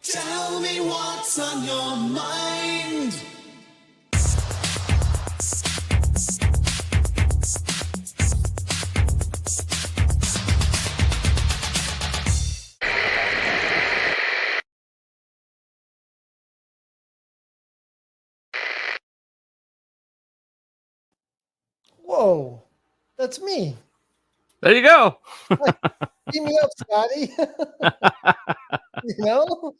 Tell me what's on your mind. Whoa, that's me. There you go. Beat me up, Scotty. You know?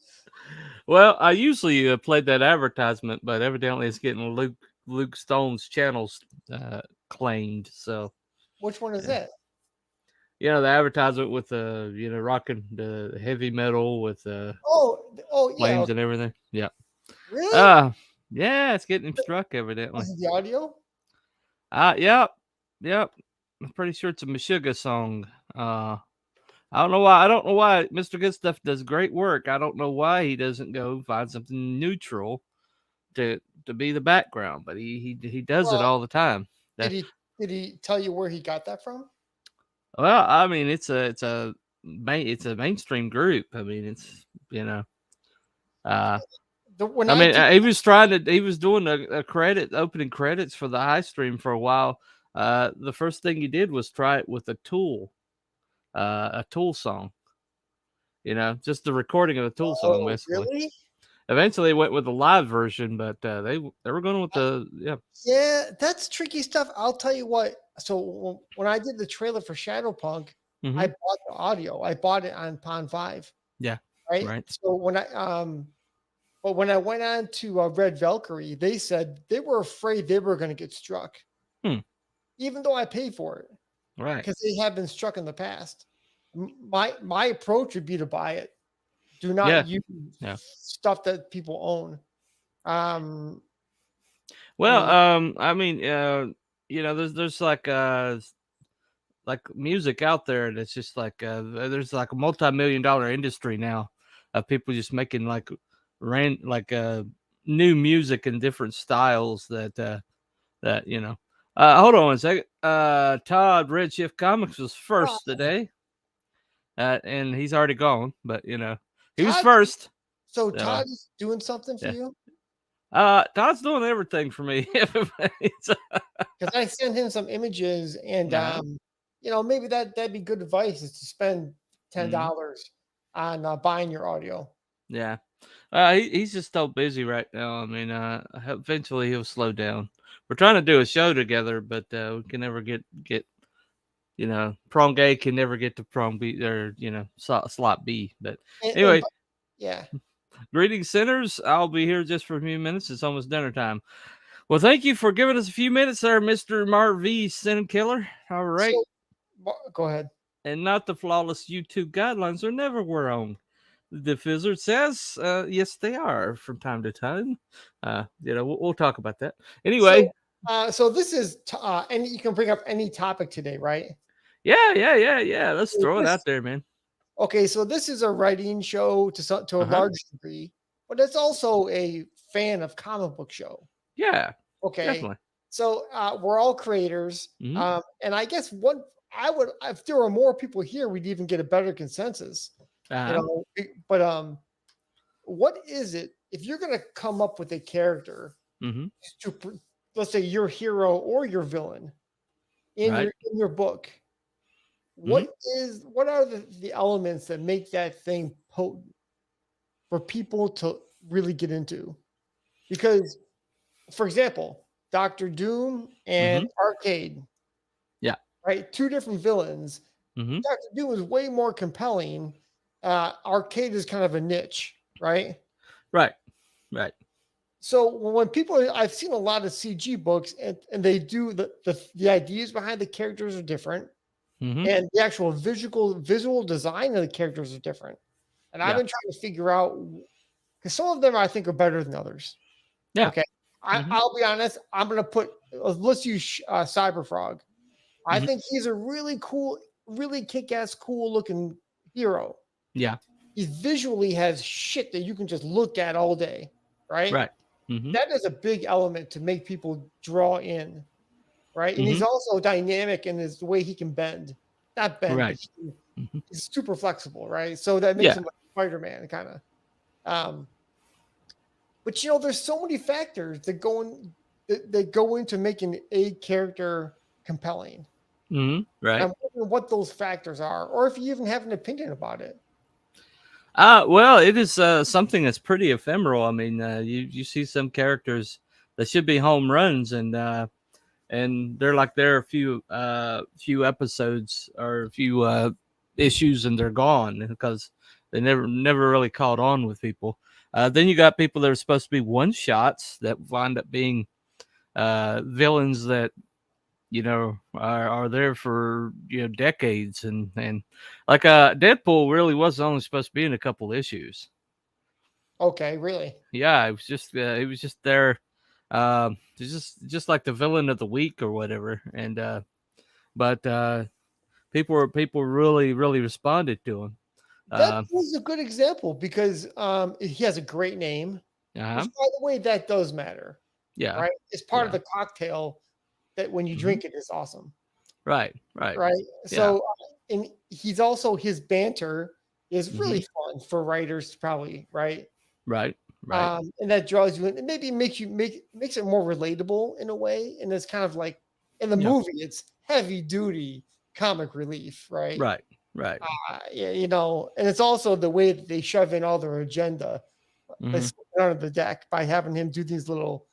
Well, I usually played that advertisement, but evidently it's getting Luke Stone's channels claimed. So, Which one is that? you know, the advertisement with the rocking the heavy metal with Oh, yeah. flames Okay. and everything. Yeah. Really? Yeah, it's getting him struck evidently. Was it the audio? Yep. I'm pretty sure it's a Meshuggah song. I don't know why. Mr. Good Stuff does great work. I don't know why he doesn't go find something neutral to be the background, but he does it all the time. Did he tell you where he got that from? Well, I mean, it's a mainstream group. I mean, it's he was doing a opening credits for the high stream for a while. The first thing he did was try it with a Tool song. Just the recording of a Tool song, basically. Really? Eventually, went with the live version, but they were going with the Yeah, that's tricky stuff. I'll tell you what. So when I did the trailer for Shadowpunk, I bought the audio. I bought it on Pond 5. Yeah. Right. So when I went on to Red Valkyrie, they said they were afraid they were going to get struck, even though I paid for it, right? Because they have been struck in the past. My approach would be to buy it. Do not use stuff that people own. There's like music out there that's just like there's like a multi-million-dollar industry now of people just making like new music in different styles that hold on one second. Todd Redshift Comics was first today, and he's already gone, but he was first. So Todd is doing something for you? Todd's doing everything for me. Because I sent him some images, and maybe that'd be good advice is to spend $10 on buying your audio. Yeah, he's just so busy right now. I mean, eventually he'll slow down. We're trying to do a show together, but we can never get prong A can never get to prong B or slot B. But anyway, yeah. Greetings, sinners. I'll be here just for a few minutes. It's almost dinner time. Well, thank you for giving us a few minutes there, Mr. Marv V. Sin Killer. All right. Go ahead. And not the flawless YouTube guidelines are never wrong. The Fizzard says, yes, they are from time to time. We'll talk about that. Anyway. So this is, and you can bring up any topic today, right? Yeah. Let's throw it out there, man. Okay, so this is a writing show to a large degree, but it's also a fan of comic book show. Yeah. Okay. Definitely. So we're all creators, and I guess if there were more people here, we'd even get a better consensus. But what is it if you're going to come up with a character to, let's say, your hero or your villain in your book? What are the elements that make that thing potent for people to really get into? Because, for example, Dr. Doom and Arcade. Yeah. Right? Two different villains. Dr. Doom is way more compelling. Arcade is kind of a niche, right? Right. So when I've seen a lot of CG books and they do the ideas behind the characters are different. And the actual visual design of the characters are different. And I've been trying to figure out, because some of them I think are better than others. Yeah. Okay. I'll be honest. I'm going to let's use Cyberfrog. I think he's a really cool, really kick-ass, cool looking hero. Yeah. He visually has shit that you can just look at all day. Right. Right. That is a big element to make people draw in. Right. And he's also dynamic in the way he can bend. Not bend, right. But he's super flexible, right? So that makes him like Spider-Man kind of. But there's so many factors that go into making a character compelling. Right. I'm wondering what those factors are, or if you even have an opinion about it. Well, it is something that's pretty ephemeral. I mean, you see some characters that should be home runs, and they're like there a few episodes or a few issues, and they're gone because they never really caught on with people. Then you got people that are supposed to be one shots that wind up being villains that are there for decades, and like Deadpool really was only supposed to be in a couple issues. Okay, really? Yeah, it was just there, just like the villain of the week or whatever, and but people really responded to him. Deadpool's a good example because he has a great name. Which, by the way, that does matter. Yeah, right. It's part of the cocktail that when you drink it is awesome. Right. So, and he's also, his banter is really fun for writers, probably, right? Right. And that draws you in. It maybe makes it more relatable in a way. And it's kind of like in the movie, it's heavy duty comic relief, right? Right. And it's also the way that they shove in all their agenda under the deck by having him do these little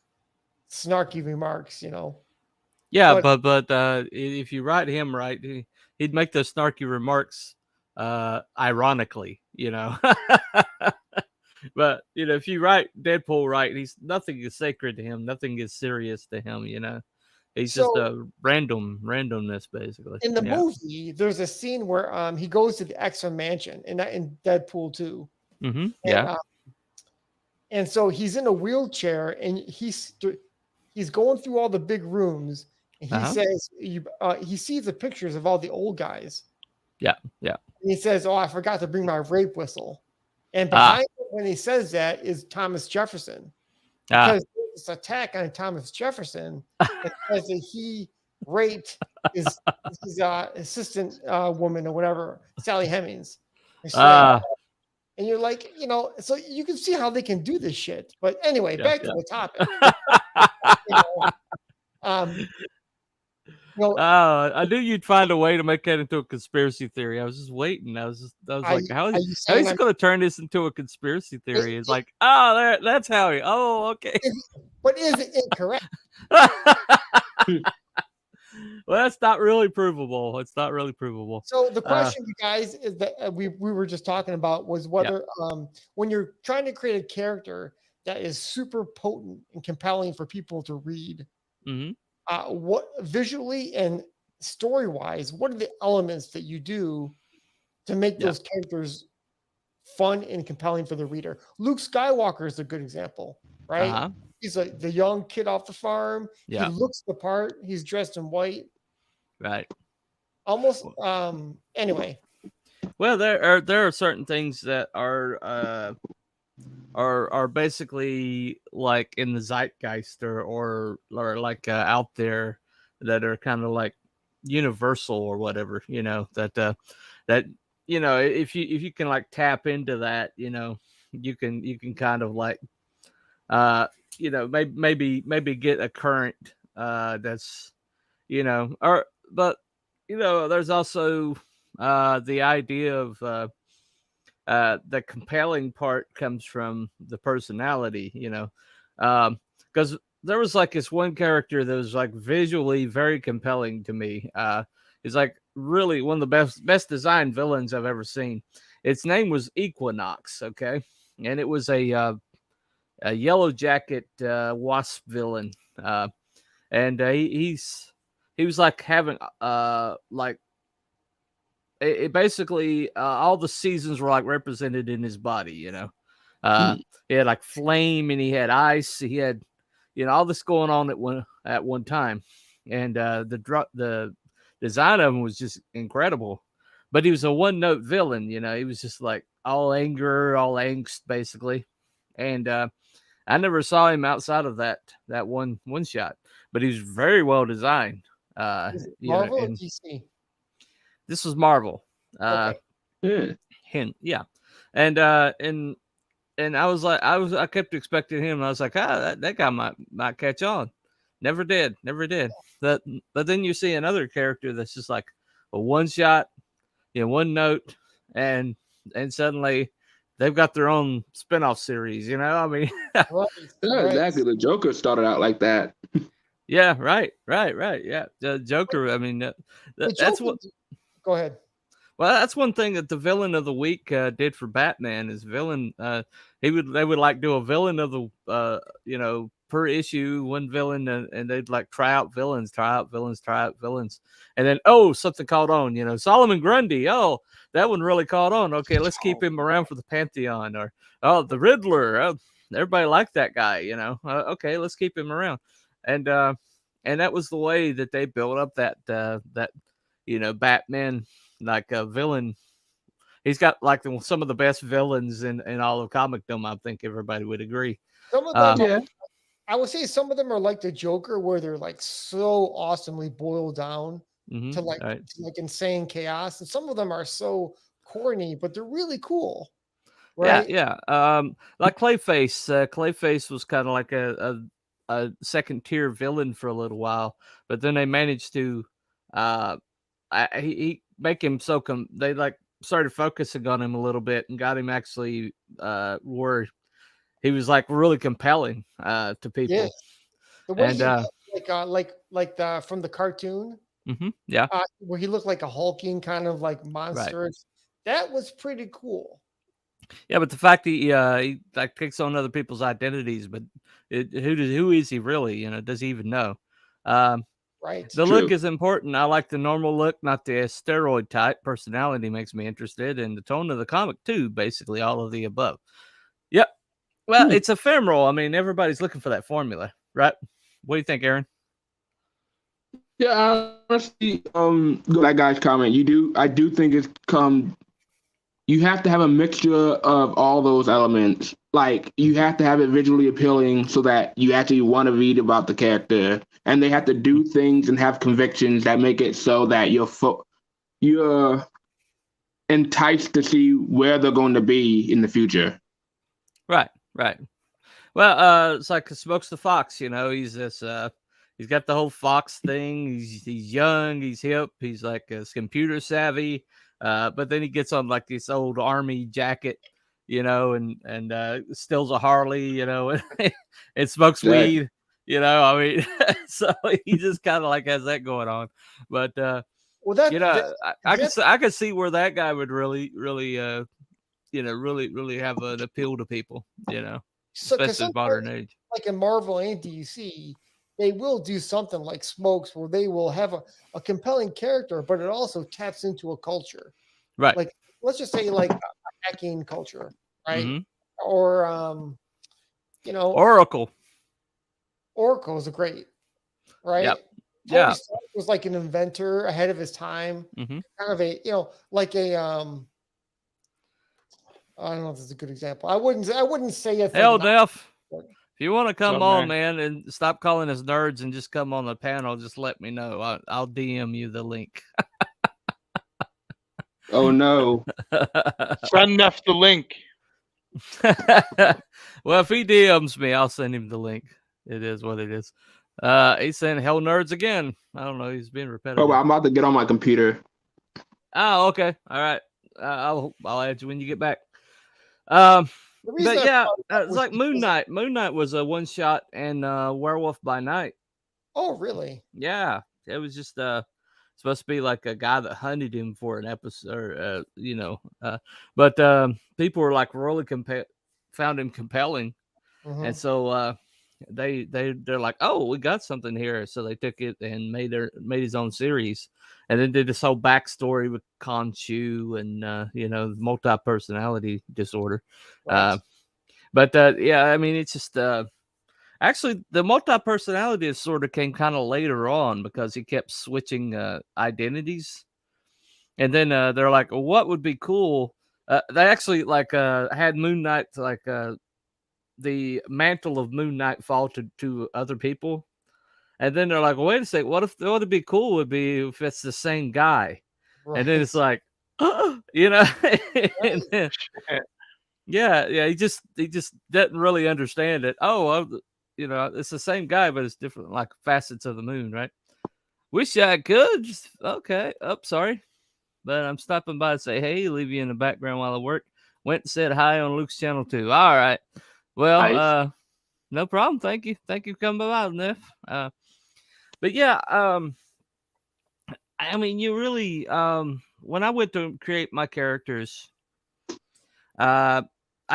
snarky remarks, Yeah, but if you write him right, he'd make those snarky remarks ironically, But if you write Deadpool right, nothing is sacred to him, nothing is serious to him, He's just a randomness, basically. In the movie, there's a scene where he goes to the X-Men mansion, in Deadpool 2. Yeah. And so he's in a wheelchair, and he's going through all the big rooms, and he says he sees the pictures of all the old guys. Yeah. And he says, "Oh, I forgot to bring my rape whistle." And behind him, when he says that, is Thomas Jefferson. Because there's this attack on Thomas Jefferson that says that he raped his assistant woman or whatever, Sally Hemings. And you're like, so you can see how they can do this shit. But anyway, back to the topic. I knew you'd find a way to make that into a conspiracy theory. I was just waiting. I was like, how is he going to turn this into a conspiracy theory? It's like, that's how he. Oh, okay. But is it incorrect? Well, that's not really provable. It's not really provable. So the question, you guys, is that we were just talking about was whether when you're trying to create a character that is super potent and compelling for people to read, what visually and story wise, what are the elements that you do to make those characters fun and compelling for the reader? Luke Skywalker is a good example, right? He's like the young kid off the farm. He looks the part. He's dressed in white. Right. Almost. Anyway. Well, there are certain things that are basically like in the zeitgeist or like out there that are kind of like universal or whatever. That if you can like tap into that, you can kind of like maybe get a current that's but there's also the idea of the compelling part comes from the personality, because there was like this one character that was like visually very compelling to me. He's like really one of the best designed villains I've ever seen. Its name was Equinox, okay, and it was a yellow jacket wasp villain, and he was like having like it basically all the seasons were like represented in his body. He had like flame and he had ice. He had all this going on at one time, and the design of him was just incredible. But he was a one note villain. He was just like all anger, all angst, basically, and I never saw him outside of that one shot, but he's very well designed. Marvel or DC? This was Marvel. Okay. Hint, yeah, and and I kept expecting him. And I was like, that guy might catch on. Never did. But then you see another character that's just like a one shot, one note, and suddenly they've got their own spinoff series. I mean, exactly. The Joker started out like that. Yeah, right. Yeah, the Joker. I mean, that's what. Go ahead. Well, that's one thing that the villain of the week did for Batman. Is villain. They would like do a villain of the per issue, one villain, and they'd like try out villains, and then something caught on. Solomon Grundy. Oh, that one really caught on. Okay, let's keep him around for the Pantheon. Or the Riddler. Everybody liked that guy. Okay, let's keep him around. And that was the way that they built up that Batman like a villain. He's got like some of the best villains in all of comicdom. I think everybody would agree. Some of them, I would say some of them are like the Joker, where they're like so awesomely boiled down to like insane chaos, and some of them are so corny, but they're really cool. Right? Yeah. Like Clayface. Clayface was kind of like a second tier villain for a little while, but then they managed to he make him they like started focusing on him a little bit and got him actually where he was like really compelling to people. Yeah. The way like the from the cartoon. Yeah. Where he looked like a hulking kind of like monster. Right. That was pretty cool. Yeah, but the fact he like takes on other people's identities, but who is he really? Does he even know? Right. The look is important. I like the normal look, not the steroid type. Personality makes me interested, and the tone of the comic too. Basically, all of the above. Yep. Well, it's ephemeral. I mean, everybody's looking for that formula, right? What do you think, Aaron? Yeah, honestly, that guy's comment. I do think it's come. You have to have a mixture of all those elements. Like, you have to have it visually appealing so that you actually want to read about the character. And they have to do things and have convictions that make it so that you're enticed to see where they're going to be in the future. Right. Well, it's like Smokes the Fox, he's this he's got the whole Fox thing. He's young, he's hip, he's like computer savvy. But then he gets on like this old army jacket, and steals a Harley, and smokes weed, I mean, so he just kind of like has that going on. But I could see where that guy would really have an appeal to people, especially in modern age. Like in Marvel and DC, they will do something like Smokes, where they will have a compelling character, but it also taps into a culture. Right. Like, let's just say like a hacking culture, right? Mm-hmm. Or, Oracle. Oracle is great, right? Yep. Tony Stark was like an inventor ahead of his time. Mm-hmm. Kind of a, like a, I don't know if this is a good example. I wouldn't say it. Hell, Def. If you want to come on, man, and stop calling us nerds and just come on the panel, just let me know. I'll DM you the link. Oh no! Send us the link. Well, if he DMs me, I'll send him the link. It is what it is. He's saying hell nerds again. I don't know. He's being repetitive. Oh, I'm about to get on my computer. Oh, okay. All right. I'll add you when you get back. But yeah, it's like Moon Knight. Moon Knight was a one shot and Werewolf by Night. Oh, really? Yeah, it was just supposed to be like a guy that hunted him for an episode, but people were like really found him compelling, and so they're like, oh, we got something here, so they took it and made his own series, and then did this whole backstory with Khonshu and multi-personality disorder. Right. Yeah, I mean, it's just actually the multi-personality disorder came kind of later on because he kept switching identities, and then they're like, well, what would be cool? They actually like had Moon Knight like the mantle of Moon Knight fall to other people, and then they're like, well, wait a second, what would be cool would be if it's the same guy, right. And then it's like, and then, Yeah. He just doesn't really understand it. It's the same guy, but it's different, like facets of the moon, right? Wish I could. Okay. Sorry. But I'm stopping by to say, hey, leave you in the background while I work. Went and said hi on Luke's channel too. All right. Well, Nice. no problem. Thank you. Thank you for coming by, Neff. But yeah, I mean, you really, when I went to create my characters, I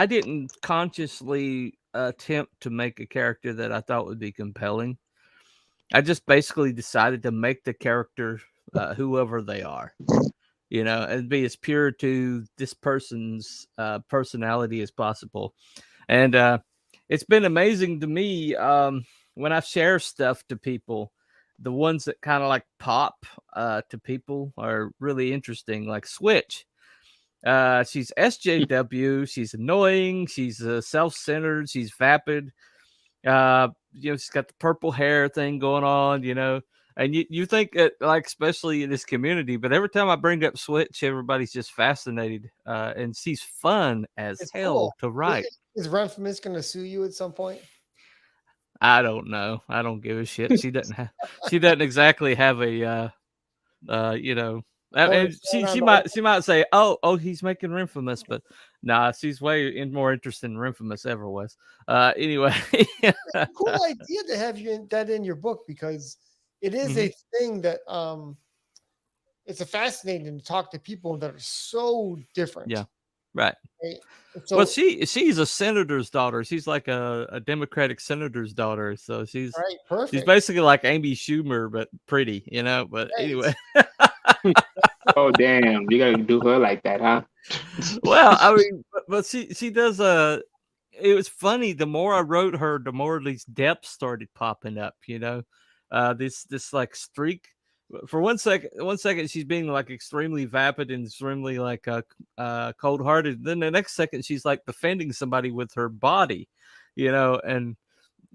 didn't consciously attempt to make a character that I thought would be compelling. I just basically decided to make the character whoever they are, and be as pure to this person's personality as possible. And it's been amazing to me when I share stuff to people. The ones that kind of like pop to people are really interesting, like Switch. She's SJW. She's annoying. She's self-centered. She's vapid. She's got the purple hair thing going on, and you think that, like, especially in this community, but every time I bring up Switch, everybody's just fascinated. And she's fun as hell to write. Is Renfamous going to sue you at some point? I don't know. I don't give a shit. She doesn't exactly have a, she might say, oh, he's making Renfamous, but nah, she's way more interested in Renfamous ever was. Anyway, cool idea to have that in your book, because it is a thing that it's fascinating to talk to people that are so different. Yeah, right. So, well, she's a senator's daughter. She's like a Democratic senator's daughter. So she's perfect. She's basically like Amy Schumer, but pretty, But anyway. Oh damn! You gotta do her like that, huh? Well, I mean, but she does. It was funny. The more I wrote her, the more these depths started popping up. This like streak. For one second, she's being like extremely vapid and extremely like cold-hearted. Then the next second, she's like defending somebody with her body, and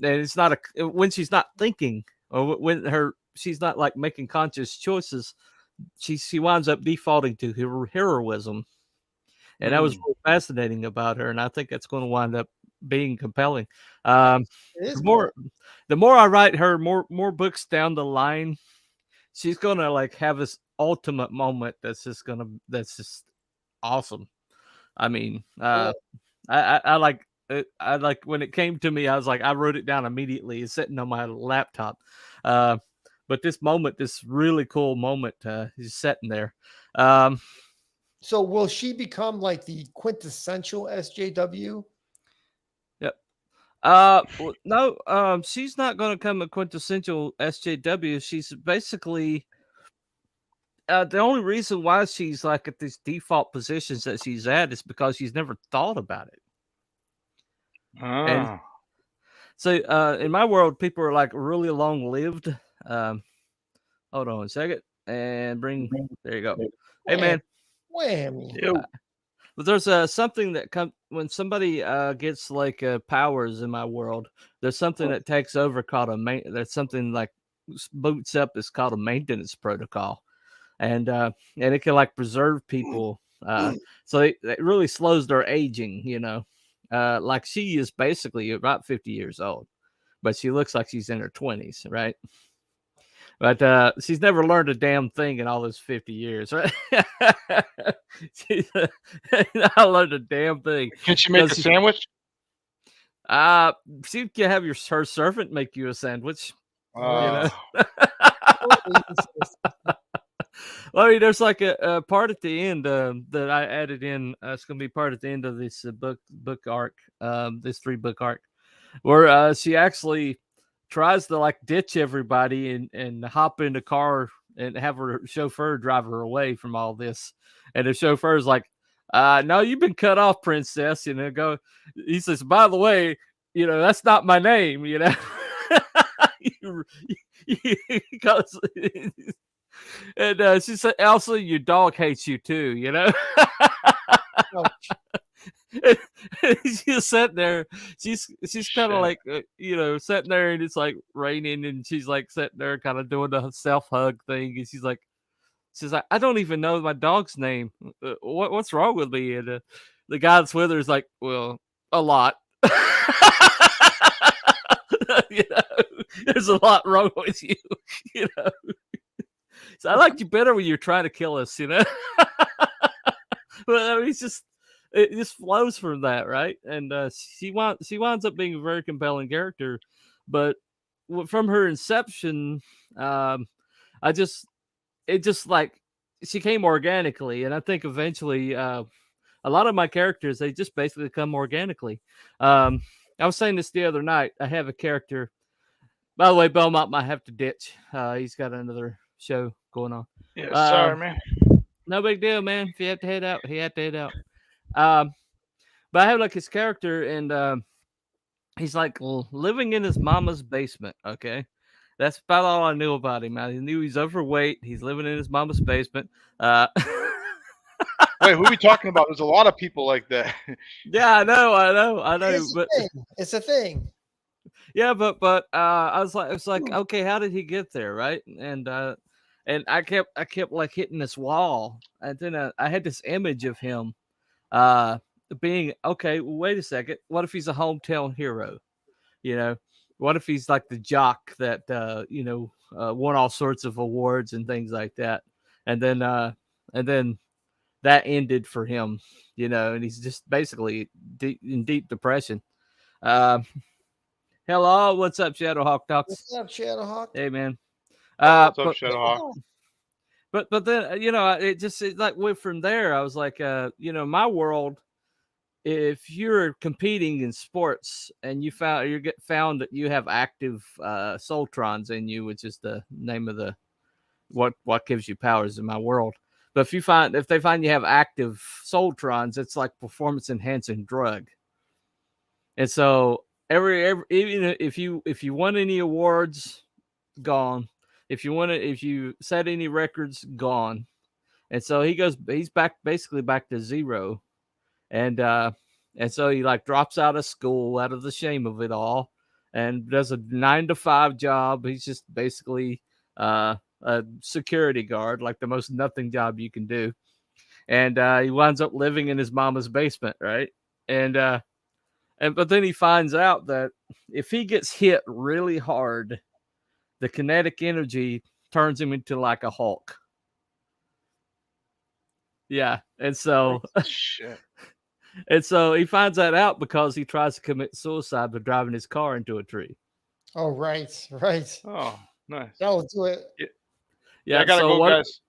it's not when she's not thinking, or when she's not like making conscious choices. She winds up defaulting to heroism, and that was really fascinating about her. And I think that's going to wind up being compelling. The more I write her, more books down the line, she's gonna like have this ultimate moment that's just awesome. I mean, I like when it came to me, I was like, I wrote it down immediately. It's sitting on my laptop. But this moment, this really cool moment, is sitting there. So will she become like the quintessential SJW? Yep. No, she's not going to become a quintessential SJW. She's basically the only reason why she's like at these default positions that she's at is because she's never thought about it. And so in my world, people are like really long lived. Hold on a second and there you go. Hey man. Whammy. But there's something that comes when somebody gets like powers in my world. There's something that takes over called there's something like boots up. It's called a maintenance protocol, and it can like preserve people. So it really slows their aging. Like she is basically about 50 years old, but she looks like she's in her 20s, right? But she's never learned a damn thing in all those 50 years, right? I learned a damn thing. Can she make a sandwich? She can have her servant make you a sandwich. Oh. Well, I mean, there's like a part at the end that I added in. It's going to be part at the end of this book arc, this 3-book arc, where she actually tries to like ditch everybody and hop in the car and have her chauffeur drive her away from all this. And the chauffeur's like, no, you've been cut off, princess. He says, by the way, that's not my name, because and she said, also your dog hates you too, She's just sitting there. She's kind of like sitting there, and it's like raining, and she's like sitting there, kind of doing the self hug thing, and she's like, I don't even know my dog's name. What's wrong with me? And the guy that's with her is like, well, a lot. You know, there's a lot wrong with you. You know, so I liked you better when you're trying to kill us. You know, but I mean, it just flows from that, right? And she winds up being a very compelling character, but from her inception, it just like she came organically, and I think eventually a lot of my characters, they just basically come organically. I was saying this the other night. I have a character. By the way, Belmont might have to ditch. He's got another show going on. Yeah, sorry, man. No big deal, man. If you have to head out, he had to head out. But I have like his character, and he's like living in his mama's basement. Okay, that's about all I knew about him. I knew he's overweight. He's living in his mama's basement. Wait, who are we talking about? There's a lot of people like that. Yeah, I know. It's a thing. Yeah, but I was like, okay, how did he get there, right? And I kept like hitting this wall, and then I had this image of him, being okay. Wait a second, what if he's a hometown hero? You know, what if he's like the jock that won all sorts of awards and things like that, and then that ended for him, you know, and he's just basically in deep depression. Hello, what's up, Shadowhawk Talks? What's up, Shadowhawk? Hey, man. What's up, Shadowhawk? But then it like went from there. I was like, my world. If you're competing in sports and you get found that you have active Soltrons in you, which is the name of the what gives you powers in my world. But if they find you have active Soltrons, it's like performance enhancing drug. And so even if you won any awards, gone. If you set any records, gone. And so he's basically back to zero. And so he like drops out of school out of the shame of it all and does a 9-to-5 job. He's just basically a security guard, like the most nothing job you can do. And he winds up living in his mama's basement, right? But then he finds out that if he gets hit really hard, the kinetic energy turns him into like a Hulk. Yeah. And so Shit. And so he finds that out because he tries to commit suicide by driving his car into a tree. Oh, right. Oh, nice. That'll do it. Yeah, I gotta go, guys.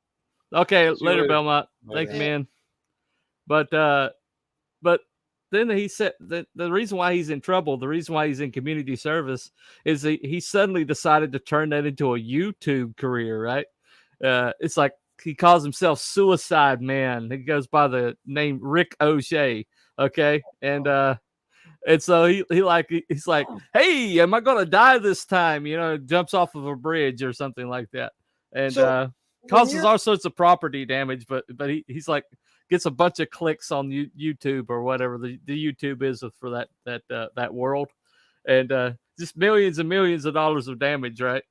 Okay, See you later, later. Belmont. Thanks, man. But then he said that the reason why he's in trouble, the reason why he's in community service, is he suddenly decided to turn that into a YouTube career, right? It's like he calls himself Suicide Man. He goes by the name Rick O'Shea. Okay, and so he's like, hey, am I gonna die this time? You know, jumps off of a bridge or something like that, and causes all sorts of property damage. But he's like gets a bunch of clicks on YouTube or whatever the YouTube is for that world, and just millions and millions of dollars of damage, right?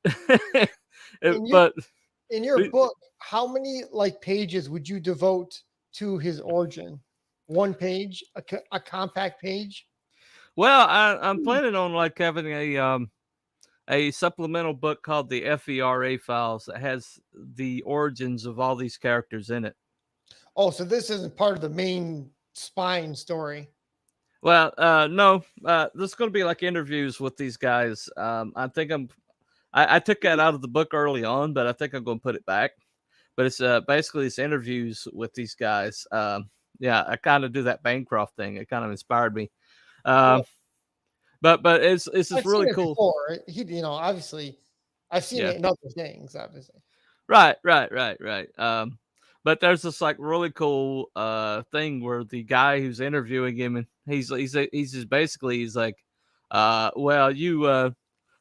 In your book, how many like pages would you devote to his origin? One page, a compact page? Well, I'm planning on like having a supplemental book called the FERA Files that has the origins of all these characters in it. Oh, so this isn't part of the main spine story. Well, no, this is going to be like interviews with these guys. I think I took that out of the book early on, but I think I'm going to put it back. But it's basically it's interviews with these guys. Yeah, I kind of do that Bancroft thing. It kind of inspired me. But it's just really cool. Before. Obviously, I've seen it in other things, obviously. Right. But there's this like really cool thing where the guy who's interviewing him, and he's just basically he's like, well, you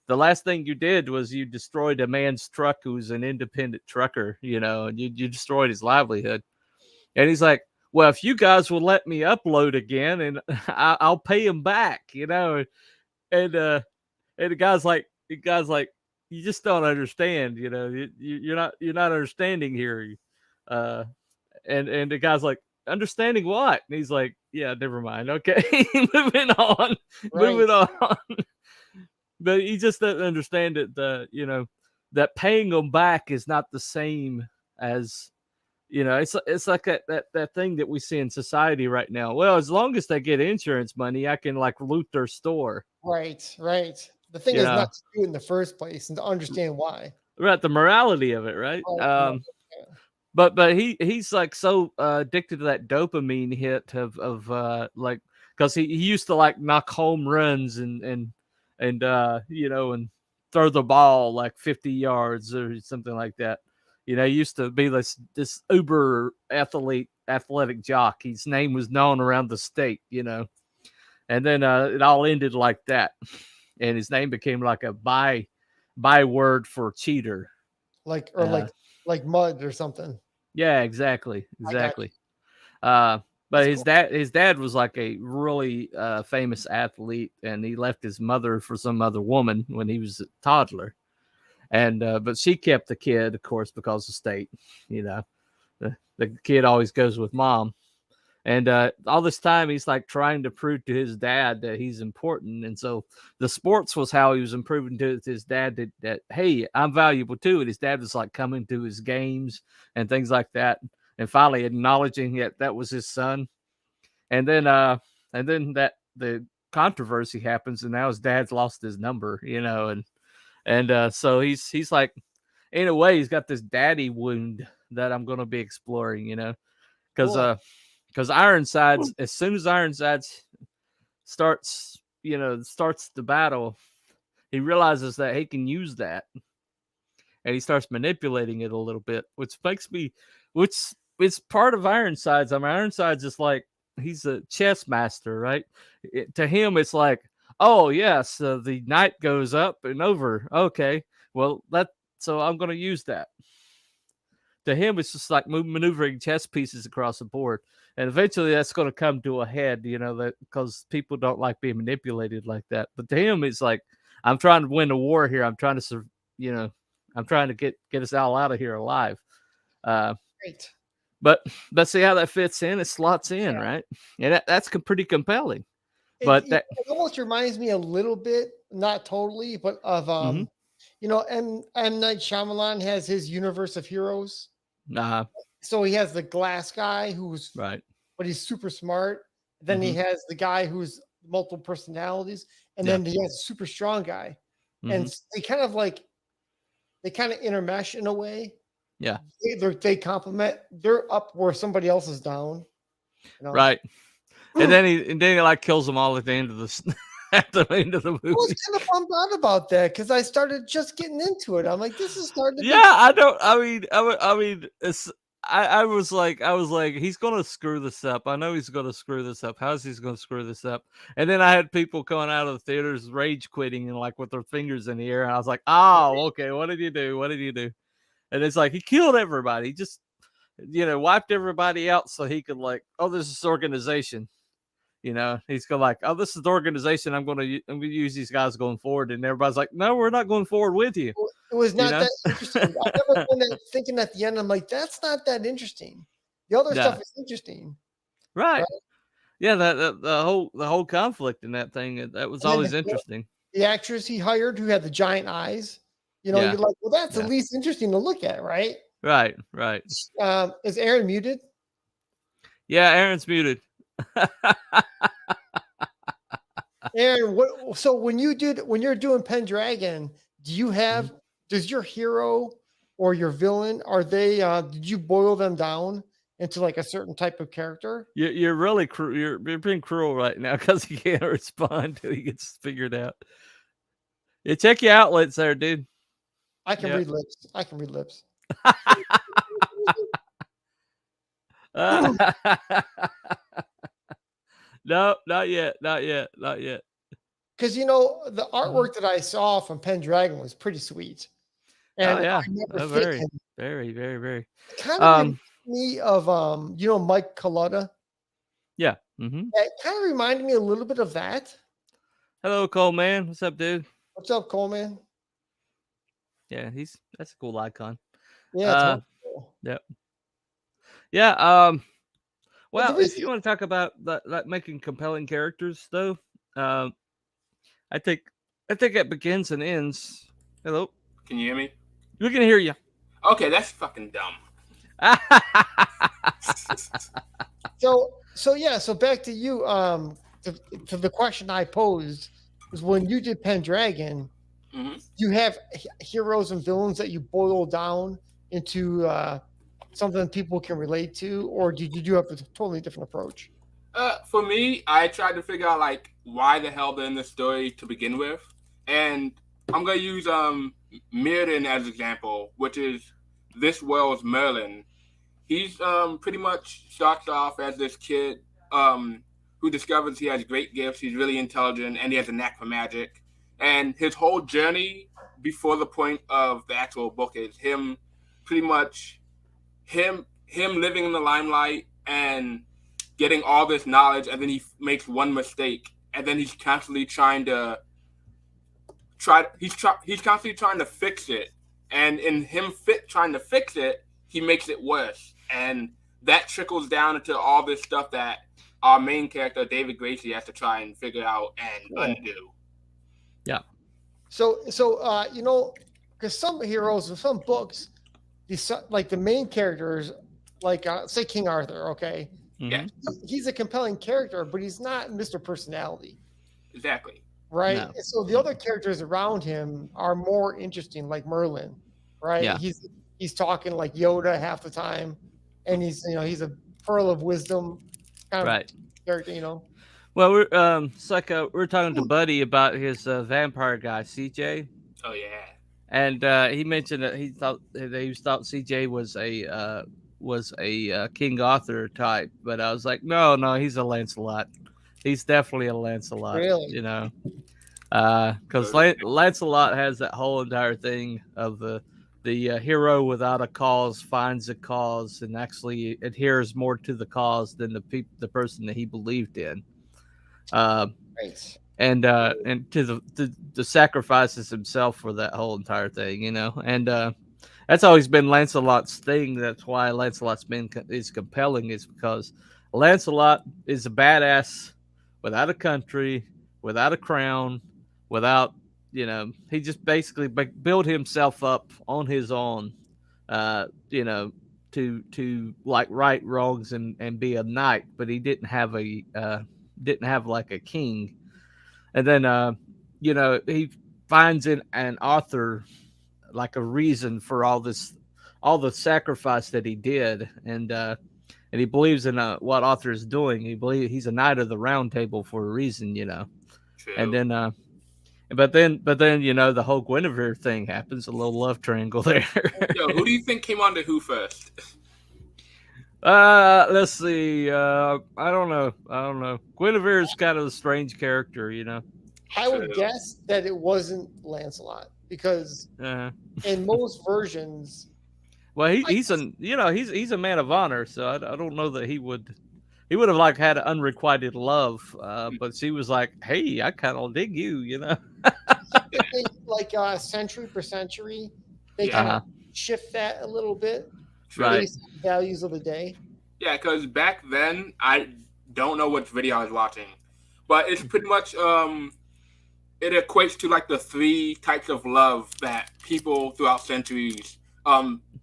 the last thing you did was you destroyed a man's truck who's an independent trucker, and you destroyed his livelihood. And he's like, well, if you guys will let me upload again, and I'll pay him back, And the guy's like, you just don't understand, you're not understanding here. And the guy's like, understanding what? And he's like, yeah, never mind. Okay, moving on, Right. moving on. But he just doesn't understand it. That paying them back is not the same as, it's like that thing that we see in society right now. Well, as long as they get insurance money, I can like loot their store. Right. The thing is not to do it in the first place and to understand why. Right, the morality of it, right? But he's like so addicted to that dopamine hit of like, because he used to like knock home runs and throw the ball like 50 yards or something like that. He used to be this uber athletic jock. His name was known around the state, and then it all ended like that, and his name became like a byword for cheater, like mud or something. Yeah, exactly. But his dad was like a really famous athlete, and he left his mother for some other woman when he was a toddler. And but she kept the kid, of course, because of state. The kid always goes with mom. And all this time, he's like trying to prove to his dad that he's important. And so the sports was how he was improving to his dad that, hey, I'm valuable too. And his dad was like coming to his games and things like that. And finally acknowledging that was his son. And then that the controversy happens, and now his dad's lost his number, and so he's like, in a way, he's got this daddy wound that I'm going to be exploring, because Ironsides, as soon as Ironsides starts the battle, he realizes that he can use that, and he starts manipulating it a little bit, which it's part of Ironsides. I mean, Ironsides is like, he's a chess master, right? To him, it's like, oh yes, the knight goes up and over. Okay, well so I'm going to use that. To him, it's just like maneuvering chess pieces across the board. And eventually that's going to come to a head, that because people don't like being manipulated like that. But to him, it's like, I'm trying to win the war here. I'm trying to, I'm trying to get us all out of here alive. Great. But see how that fits in? It slots in, right? And that's pretty compelling. It almost reminds me a little bit, not totally, but of M. Night Shyamalan has his universe of heroes. So he has the glass guy who's right, but he's super smart. Then he has the guy who's multiple personalities, and then he has a super strong guy, and they kind of intermesh in a way. Yeah, they complement. They're up where somebody else is down. Right, and then he like kills them all at the end of the end of the movie. I was kind of bummed out about that because I started just getting into it. I'm like, this is starting. I was like, he's gonna screw this up. I know he's gonna screw this up. How's he gonna screw this up? And then I had people coming out of the theaters rage quitting and like with their fingers in the air. And I was like, oh, okay, what did you do? What did you do? And it's like, he killed everybody. He just, wiped everybody out so he could like, oh, this is organization. He's going like, oh, this is the organization. I'm going to use these guys going forward. And everybody's like, no, we're not going forward with you. It was not that interesting. I never been thinking at the end, I'm like, that's not that interesting. The other stuff is interesting. Right. Yeah. The whole conflict in that thing, that was always interesting. The actress he hired who had the giant eyes, you're like, well, that's at least interesting to look at. Right. Right. Is Aaron muted? Yeah. Aaron's muted. Aaron, so when you're doing Pendragon, do you have does your hero or your villain, are they did you boil them down into like a certain type of character? You're really you're being cruel right now because he can't respond till he gets figured out. Yeah, check your outlets there, dude. I can read lips. No, not yet. Because the artwork that I saw from Pendragon was pretty sweet. And very, very, very, very. Kind of reminded me of Mike Colletta. Yeah. It kind of reminded me a little bit of that. Hello, Coleman. What's up, dude? What's up, Coleman? Yeah, that's a cool icon. Yeah. Cool. Yep. Yeah. Well, if you want to talk about that making compelling characters, though, I think it begins and ends. Hello, can you hear me? We can hear you. Okay, that's fucking dumb. So back to you. To the question I posed was when you did Pendragon, you have heroes and villains that you boil down into something people can relate to, or did you have a totally different approach? For me, I tried to figure out like why the hell they're in the story to begin with, and I'm gonna use Mirrodin as an example, which is this world's Merlin. He's pretty much starts off as this kid who discovers he has great gifts. He's really intelligent, and he has a knack for magic. And his whole journey before the point of the actual book is him living in the limelight and getting all this knowledge, and then he makes one mistake, and then he's constantly trying to fix it. And in him trying to fix it, he makes it worse. And that trickles down into all this stuff that our main character, David Gracie, has to try and figure out and undo. Yeah. So because some heroes in some books, like the main characters, like say King Arthur, okay? Yeah. He's a compelling character, but he's not Mr. Personality. Exactly. Right? No. And so the other characters around him are more interesting, like Merlin, right? Yeah. He's talking like Yoda half the time, and he's a pearl of wisdom kind of character, Well, we're talking to Buddy about his vampire guy, CJ. Oh yeah. And he mentioned that he thought CJ was a King Arthur type, but I was like, no, he's a Lancelot. He's definitely a Lancelot. Really? Because Lancelot has that whole entire thing of the hero without a cause finds a cause and actually adheres more to the cause than the person that he believed in. Right. And to the sacrifices himself for that whole entire thing, and that's always been Lancelot's thing. That's why Lancelot's is compelling, is because Lancelot is a badass without a country, without a crown, without, he just basically built himself up on his own, to like right wrongs and be a knight, but he didn't have like a king. And then, he finds in an author like a reason for all the sacrifice that he did. And he believes in what Arthur is doing. He believes he's a knight of the round table for a reason, True. And then, but then, the whole Guinevere thing happens, a little love triangle there. Yo, who do you think came on to who first? Let's see. I don't know. Guinevere is kind of a strange character, I would guess that it wasn't Lancelot because in most versions. Well, he's a man of honor, so I don't know that he would have like had an unrequited love, but she was like, "Hey, I kind of dig you," Like century per century, they kind of shift that a little bit, right? Values of the day. Yeah, because back then I don't know which video I was watching, but it's pretty much it equates to like the 3 types of love that people throughout centuries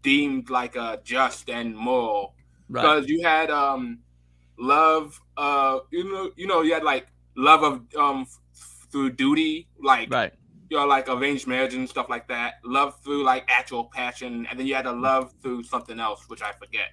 deemed like just and moral. Because you had love, you had like love of through duty, like like arranged marriage and stuff like that. Love through like actual passion, and then you had a love through something else, which I forget.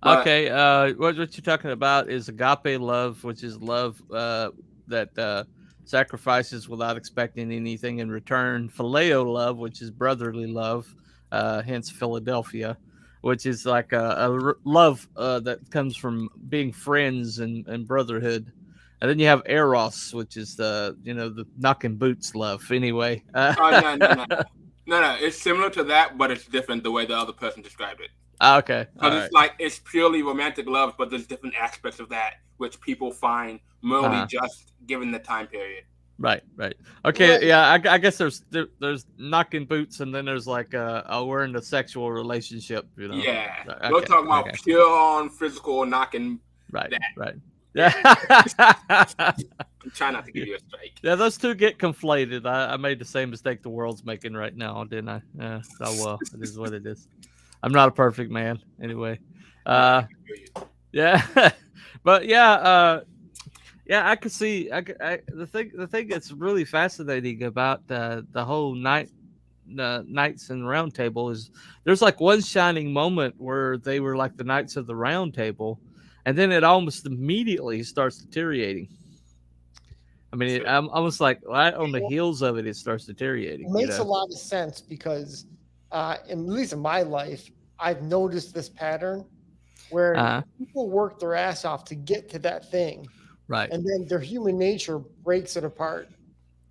But, okay, what you're talking about is agape love, which is love that sacrifices without expecting anything in return. Phileo love, which is brotherly love, hence Philadelphia, which is like a love that comes from being friends and brotherhood. And then you have Eros, which is the knocking boots love. Anyway, no, it's similar to that, but it's different the way the other person described it. Okay, because it's like it's purely romantic love, but there's different aspects of that which people find morally just given the time period. Right. Okay, yeah, I guess there's knocking boots, and then there's like we're in a sexual relationship. Yeah, okay, we're talking about pure on physical knocking Right. that. Right. Yeah. I'm trying not to give you a strike. Yeah, those two get conflated. I made the same mistake the world's making right now, didn't I? Yeah. Oh well, it is what it is. I'm not a perfect man, anyway. Yeah, but yeah, I could see. The thing that's really fascinating about the whole Knights and Round Table is there's like one shining moment where they were like the Knights of the Round Table, and then it almost immediately starts deteriorating. I mean, I'm almost like right on the heels of it, it starts deteriorating. It makes a lot of sense because, at least in my life, I've noticed this pattern where people work their ass off to get to that thing, right? And then their human nature breaks it apart.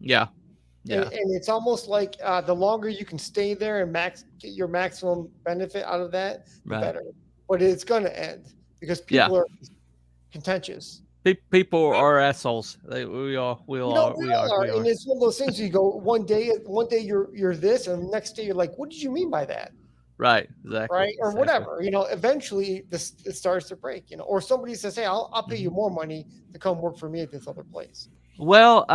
Yeah. Yeah. And it's almost like the longer you can stay there and get your maximum benefit out of that, the better. But it's going to end because people are contentious. People are assholes. We all are. And it's one of those things you go one day you're this, and the next day you're like, what did you mean by that? Right. Exactly. Right. Or whatever. Eventually it starts to break. Or somebody says, hey, I'll pay you more money to come work for me at this other place. Well,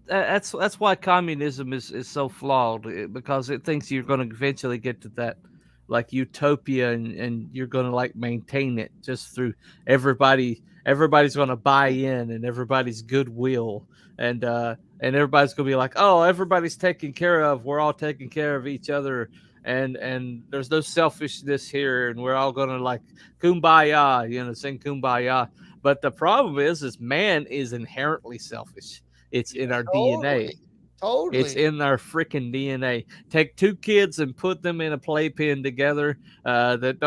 that's why communism is so flawed, because it thinks you're going to eventually get to that like utopia, and you're going to like maintain it just through everybody's going to buy in, and everybody's goodwill, and everybody's going to be like, oh, everybody's taken care of, we're all taking care of each other, and there's no selfishness here, and we're all going to like kumbaya, sing kumbaya. But the problem is man is inherently selfish. It's in our DNA. Totally. It's in our freaking DNA. Take two kids and put them in a playpen together that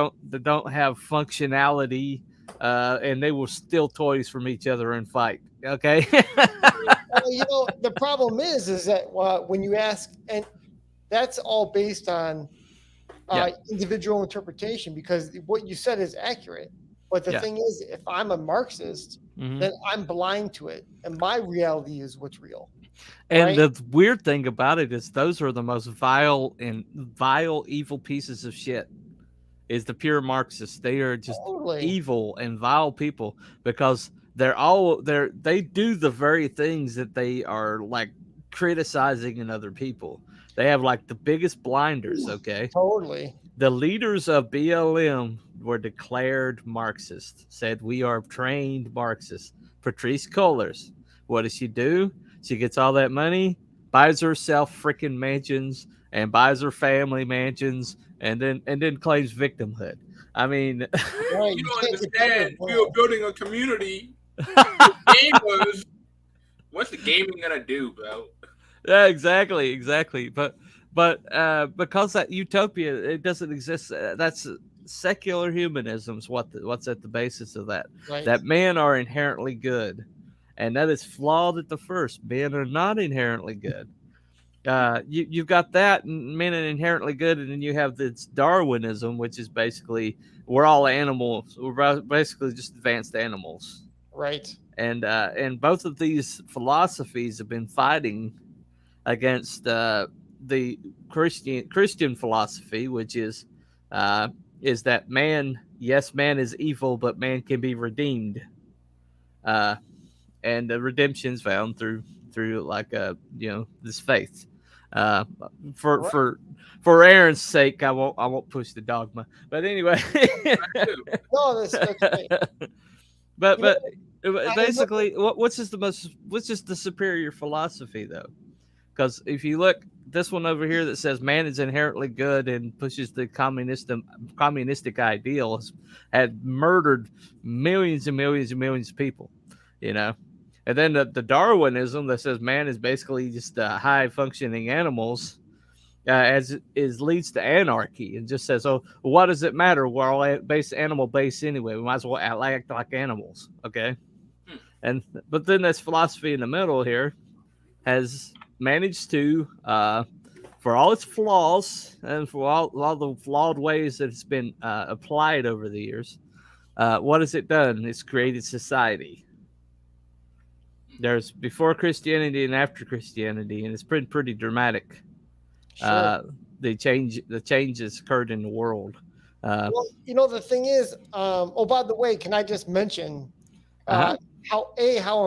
don't have functionality, and they will steal toys from each other and fight. Okay. Well, the problem is that when you ask, and that's all based on individual interpretation, because what you said is accurate. But the thing is, if I'm a Marxist, then I'm blind to it, and my reality is what's real. And the weird thing about it is, those are the most vile, evil pieces of shit. Is the pure Marxists? They are just evil and vile people, because they do the very things that they are like criticizing in other people. They have like the biggest blinders. Okay, totally. The leaders of BLM were declared Marxists, said we are trained Marxists. Patrice Cullors, what does she do? She gets all that money, buys herself freaking mansions, and buys her family mansions, and then claims victimhood. I mean, you don't understand. We were building a community. Gamers, what's the gaming gonna do, bro? Yeah, exactly. But because that utopia, it doesn't exist. That's secular humanism's what's at the basis of that. Right. That men are inherently good, and that is flawed at the first. Men are not inherently good. You've got that, men are inherently good, and then you have this Darwinism, which is basically we're all animals. We're basically just advanced animals. Right. And both of these philosophies have been fighting against the Christian philosophy, which is that man is evil, but man can be redeemed, and the redemption's found through like this faith. For Aaron's sake, I won't push the dogma, but anyway. No, that's great. But basically, what's just the superior philosophy though? Because if you look, this one over here that says man is inherently good and pushes the communistic ideals, had murdered millions and millions and millions of people, and then the Darwinism that says man is basically just high functioning animals, leads to anarchy, and just says, oh, well, what does it matter? We're all animal based anyway. We might as well act like animals, okay? But then this philosophy in the middle here has managed to, for all its flaws and for all the flawed ways that it's been applied over the years, what has it done? It's created society. There's before Christianity and after Christianity, and it's pretty dramatic. Sure. The changes occurred in the world. Well, the thing is, oh, by the way, can I just mention how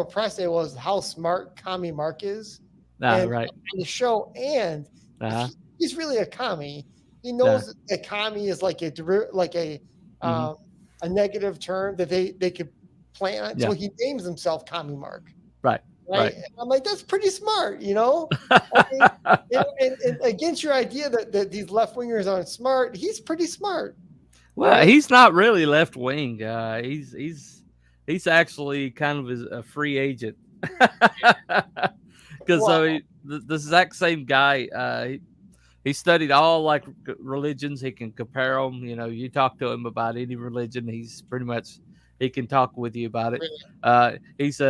impressed I was how smart Commie Mark is and right. on the show, and he's really a commie. He knows that commie is like a negative term that they could plant, so he names himself Commie Mark. Right. And I'm like, that's pretty smart, and against your idea that these left wingers aren't smart, he's pretty smart. Well, he's not really left wing. He's actually kind of a free agent because the exact same guy. He studied all like religions. He can compare them. You talk to him about any religion, he can talk with you about it. He's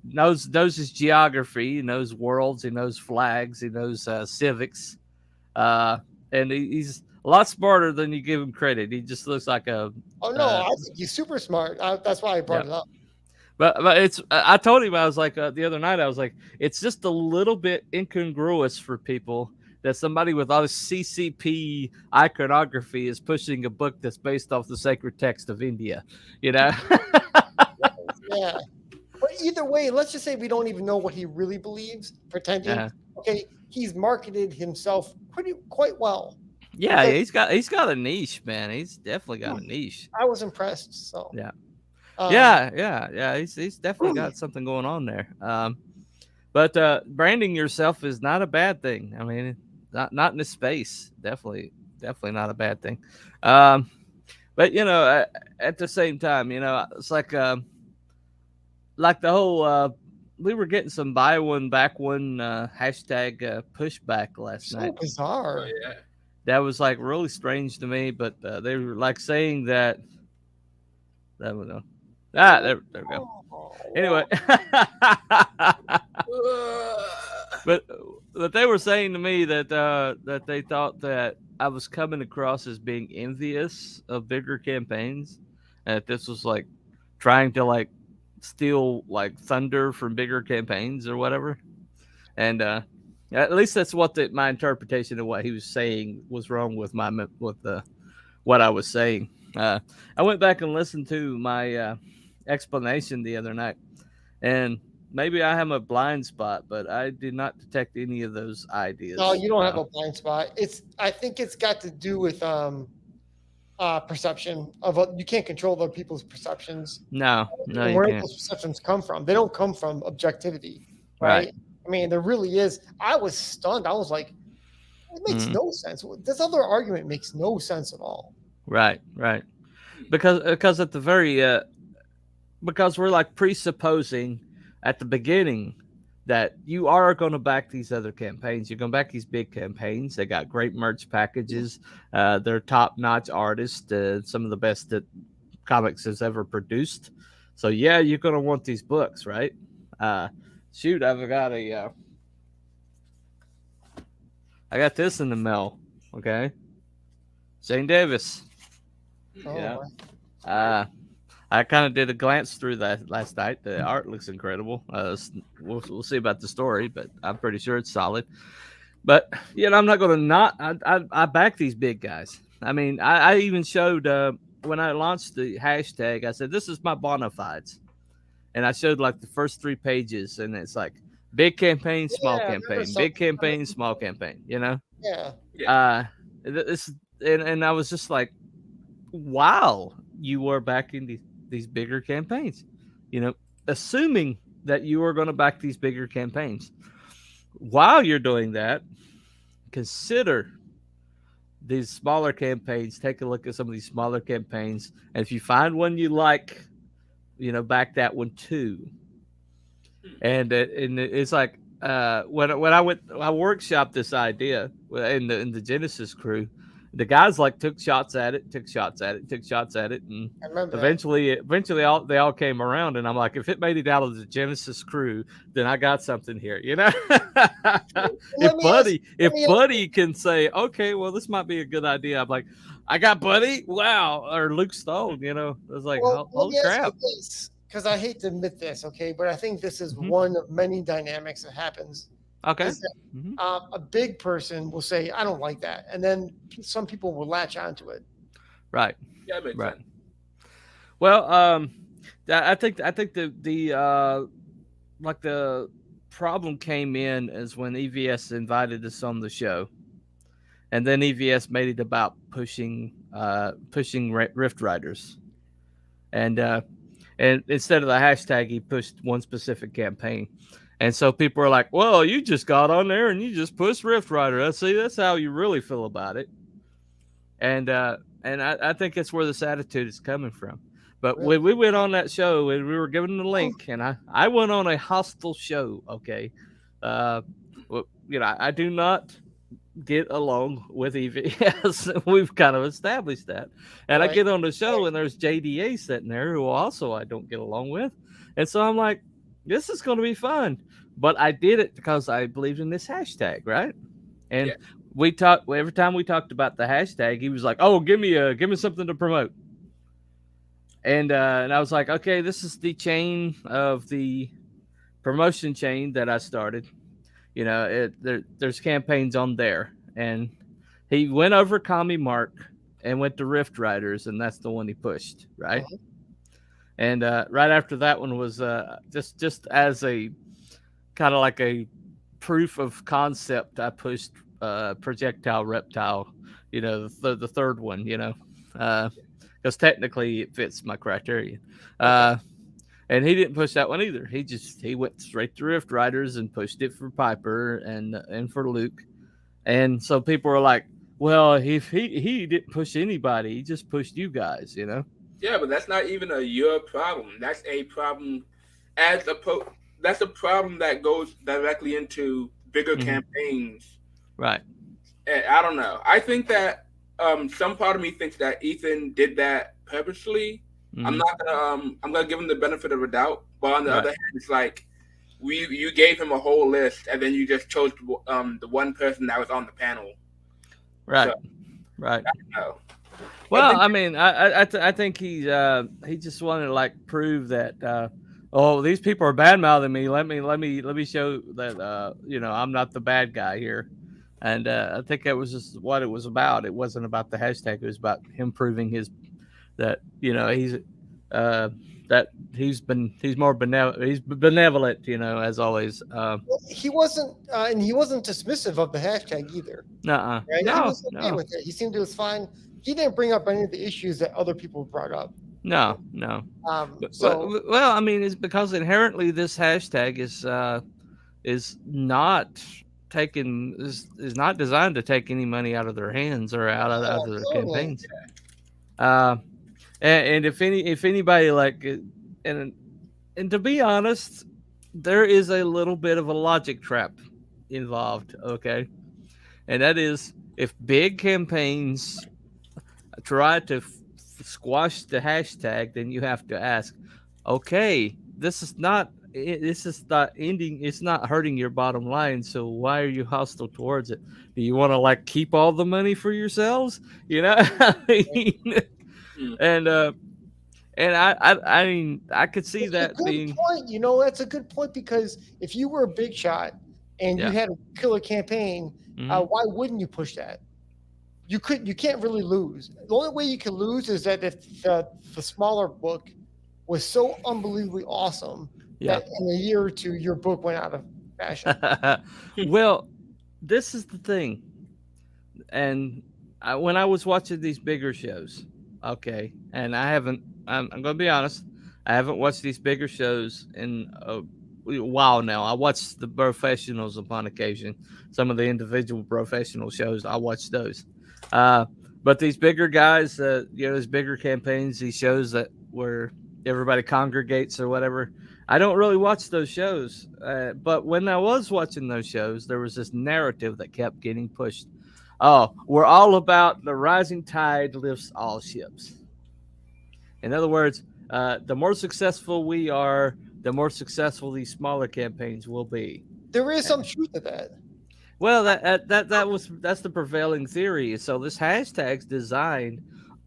knows his geography. He knows worlds. He knows flags. He knows civics. And he's a lot smarter than you give him credit. He just looks like a. Oh no, I think he's super smart. That's why I brought it up. But it's. I told him, I was like the other night. I was like, it's just a little bit incongruous for people that somebody with all this CCP iconography is pushing a book that's based off the sacred text of India. Yeah. But either way, let's just say we don't even know what he really believes. Pretending, okay, he's marketed himself quite well. Yeah, he's got a niche, man. He's definitely got a niche. I was impressed. So yeah. He's definitely got something going on there. But branding yourself is not a bad thing. I mean, not in this space. Definitely not a bad thing. But at the same time, it's like the whole. We were getting some buy one back one hashtag pushback last night. So bizarre. Oh, yeah. That was like really strange to me, but they were like saying that. There we go. There we go. Anyway, but they were saying to me that they thought that I was coming across as being envious of bigger campaigns, and that this was like trying to like steal like thunder from bigger campaigns or whatever. And at least that's what my interpretation of what he was saying was wrong with what I was saying. I went back and listened to my explanation the other night, and maybe I have a blind spot, but I did not detect any of those ideas. No, you don't have a blind spot. I think it's got to do with perception of you can't control other people's perceptions. No, where those perceptions come from? They don't come from objectivity, right? I mean, there really is. I was stunned. I was like, it makes no sense. This other argument makes no sense at all. Right. Because at the very because we're like presupposing at the beginning that you are going to back these other campaigns. You're going to back these big campaigns. They got great merch packages. They're top-notch artists, some of the best that comics has ever produced. So yeah, you're going to want these books, right? Shoot, I got this in the mail. Okay, Shane Davis. I kind of did a glance through that last night. The art looks incredible. We'll see about the story, but I'm pretty sure it's solid. But I'm not going to I back these big guys. I mean, I even showed when I launched the hashtag, I said, this is my bona fides. And I showed like the first 3 pages, and it's like big campaign, small campaign, big campaign, small campaign, Yeah. And I was just like, wow, you were backing these bigger campaigns, assuming that you are going to back these bigger campaigns. While you're doing that, consider these smaller campaigns. Take a look at some of these smaller campaigns, and if you find one you like, back that one too. And it's like when I workshopped this idea in the Genesis crew, the guys like took shots at it, and eventually they all came around. And I'm like, if it made it out of the Genesis crew, then I got something here, If Buddy can say, okay, well, this might be a good idea, I'm like, I got Buddy, wow, or Luke Stone, I was like, holy crap. Because I hate to admit this, okay, but I think this is one of many dynamics that happens. Okay. That, a big person will say, I don't like that. And then some people will latch onto it. Right. Yeah, that makes sense. Well, I think the like the problem came in is when EVS invited us on the show, and then EVS made it about pushing Rift Riders, and instead of the hashtag, he pushed one specific campaign. And so people are like, well, you just got on there and you just pushed Rift Rider. See, that's how you really feel about it. And I think that's where this attitude is coming from. But really? When we went on that show and we were given the link, and I went on a hostile show, okay? Well, I do not get along with EVS. We've kind of established that. And I get on the show and there's JDA sitting there who also I don't get along with. And so I'm like, this is going to be fun. But I did it because I believed in this hashtag, right? And we talked every time we talked about the hashtag, he was like, "Oh, give me something to promote." And I was like, "Okay, this is the chain of the promotion chain that I started. There's campaigns on there." And he went over Commie Mark and went to Rift Riders, and that's the one he pushed, right? Uh-huh. And right after that one was just as a kind of like a proof of concept, I pushed Projectile Reptile, the third one, because technically it fits my criteria. And he didn't push that one either. He went straight to Rift Riders and pushed it for Piper and for Luke. And so people were like, well, if he didn't push anybody, he just pushed you guys, Yeah, but that's not even your problem. That's a problem that's a problem that goes directly into bigger campaigns. Right. And I don't know. I think that some part of me thinks that Ethan did that purposely. I'm gonna give him the benefit of a doubt. But on the other hand, it's like you gave him a whole list and then you just chose the one person that was on the panel. Right. So, right. I don't know. Well, I think he just wanted to like prove that these people are bad mouthing me. Let me show that I'm not the bad guy here. And I think that was just what it was about. It wasn't about the hashtag. It was about him proving he's more benevolent. He's benevolent, as always. He wasn't dismissive of the hashtag either. Right? No, he was okay with it. He seemed to was fine. He didn't bring up any of the issues that other people brought up. No. It's because inherently this hashtag is not designed to take any money out of their hands or out of their campaigns. And if anybody like, and to be honest, there is a little bit of a logic trap involved. Okay, and that is if big campaigns try to squash the hashtag, then you have to ask, okay, this is not ending. It's not hurting your bottom line. So why are you hostile towards it? Do you want to like keep all the money for yourselves? And I mean, I could see that being point. That's a good point because if you were a big shot and you had a killer campaign, why wouldn't you push that? You can't really lose. The only way you can lose is that if the smaller book was so unbelievably awesome that in a year or two your book went out of fashion. Well, this is the thing, and when I was watching these bigger shows. Okay, and I'm going to be honest, I haven't watched these bigger shows in a while now. I watch the professionals upon occasion. Some of the individual professional shows, I watch those. But these bigger guys, these bigger campaigns, these shows where everybody congregates or whatever, I don't really watch those shows. But when I was watching those shows, there was this narrative that kept getting pushed. Oh, we're all about the rising tide lifts all ships. In other words, the more successful we are, the more successful these smaller campaigns will be. There is some truth to that. Well, that's the prevailing theory. So this hashtag's designed.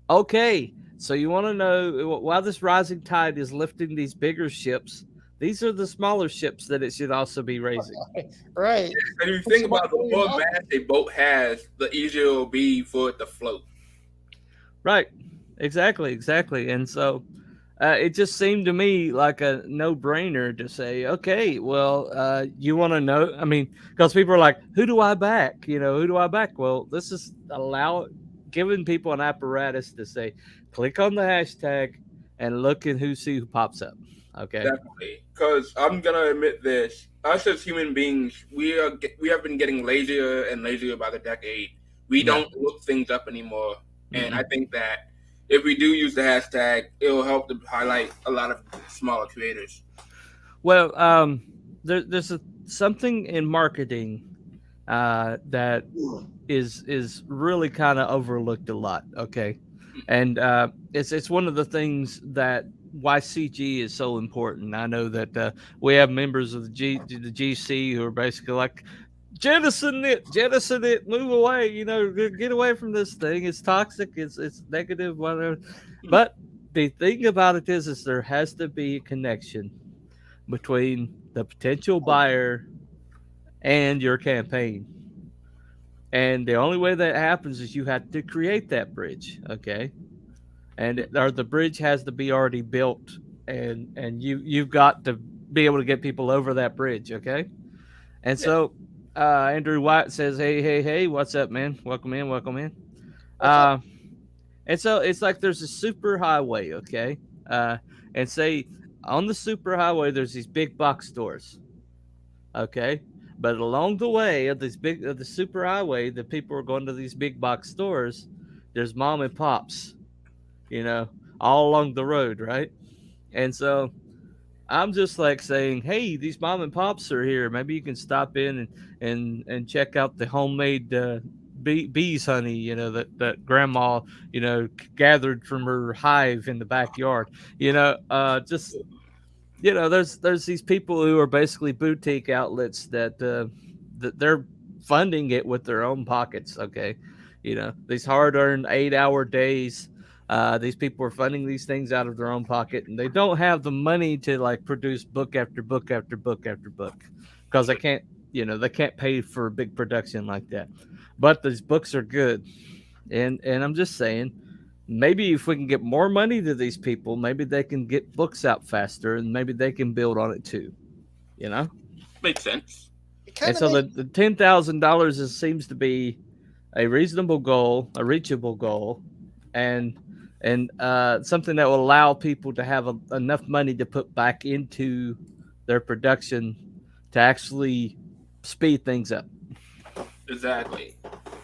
Okay, so you want to know why this rising tide is lifting these bigger ships. These are the smaller ships that it should also be raising. Right. And if you think about the more mass a boat has, the easier it will be for it to float. Right. Exactly. And so it just seemed to me like a no-brainer to say, okay, well, you want to know? I mean, because people are like, who do I back? Who do I back? Well, this is giving people an apparatus to say, click on the hashtag and look and see who pops up. Okay. Definitely, because I'm gonna admit this: us as human beings, we have been getting lazier and lazier by the decade. We don't look things up anymore, and I think that if we do use the hashtag, it will help to highlight a lot of smaller creators. Well, there's something in marketing that is really kind of overlooked a lot. Okay, and it's one of the things that why CG is so important. I know that we have members of the GC who are basically like, jettison it, move away, get away from this thing. It's toxic, it's negative, whatever. But the thing about it is there has to be a connection between the potential buyer and your campaign. And the only way that happens is you have to create that bridge, okay? Or the bridge has to be already built, and you've got to be able to get people over that bridge, okay? And so Andrew White says, hey, what's up, man? Welcome in. And so it's like there's a super highway, okay? And say on the super highway there's these big box stores, okay? But along the way of the super highway, the people are going to these big box stores. There's mom and pops, all along the road, right? And so I'm just like saying, hey, these mom and pops are here. Maybe you can stop in and check out the homemade bees honey, that grandma, gathered from her hive in the backyard. Just there's these people who are basically boutique outlets that they're funding it with their own pockets. Okay, these hard-earned 8-hour days. These people are funding these things out of their own pocket, and they don't have the money to like produce book after book after book after book because they can't, they can't pay for a big production like that. But these books are good, and I'm just saying, maybe if we can get more money to these people, maybe they can get books out faster, and maybe they can build on it too. Makes sense. And so the $10,000 seems to be a reasonable goal, a reachable goal, and something that will allow people to have enough money to put back into their production to actually speed things up. Exactly.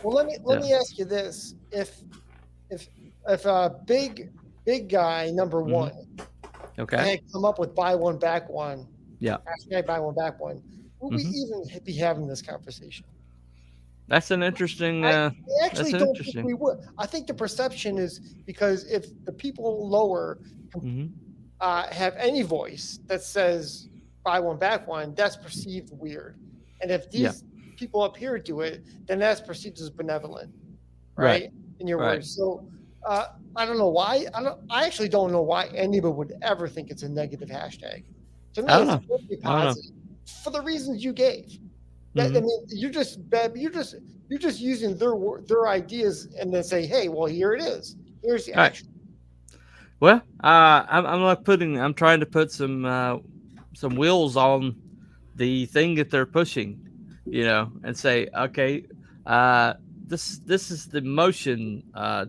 Well, let me ask you this: if a big guy number one, had come up with buy one back one, hashtag buy one back one, would we even be having this conversation? That's an interesting. I actually don't think we would. I think the perception is because if the people lower have any voice that says buy one back one, that's perceived weird. And if these people up here do it, then that's perceived as benevolent, right? In your words. So I don't know why. I actually don't know why anybody would ever think it's a negative hashtag. To me, it's totally positive for the reasons you gave. I mean, you're just using their ideas and then say, hey, well, here it is. Here's the action. Well, I'm trying to put some wheels on the thing that they're pushing, and say, okay, this is the motion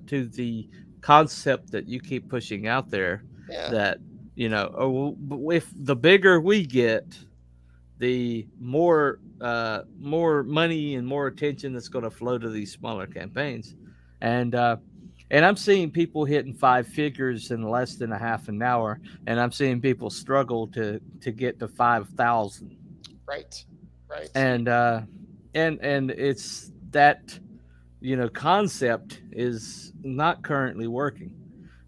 to the concept that you keep pushing out there. That if the bigger we get, the more money and more attention that's going to flow to these smaller campaigns, and I'm seeing people hitting 5 figures in less than a half an hour, and I'm seeing people struggle to get to 5,000. Right. And it's that concept is not currently working,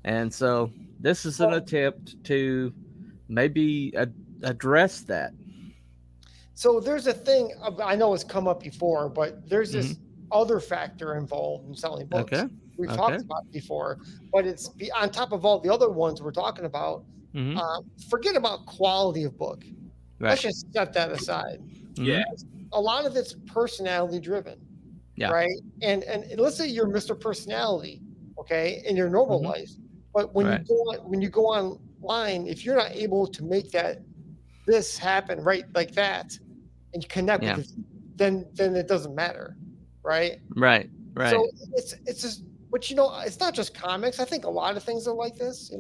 and so this is an attempt to maybe address that. So there's a thing I know it's come up before, but there's this other factor involved in selling books. Okay. We've talked about it before, but it's on top of all the other ones we're talking about. Forget about quality of book. Let's just set that aside. Yeah. A lot of it's personality driven. Right. And let's say you're Mr. Personality, okay, in your normal life, But when you go online, if you're not able to make this happen right like that, and you connect with it, then it doesn't matter, right? Right. So it's just, but it's not just comics. I think a lot of things are like this.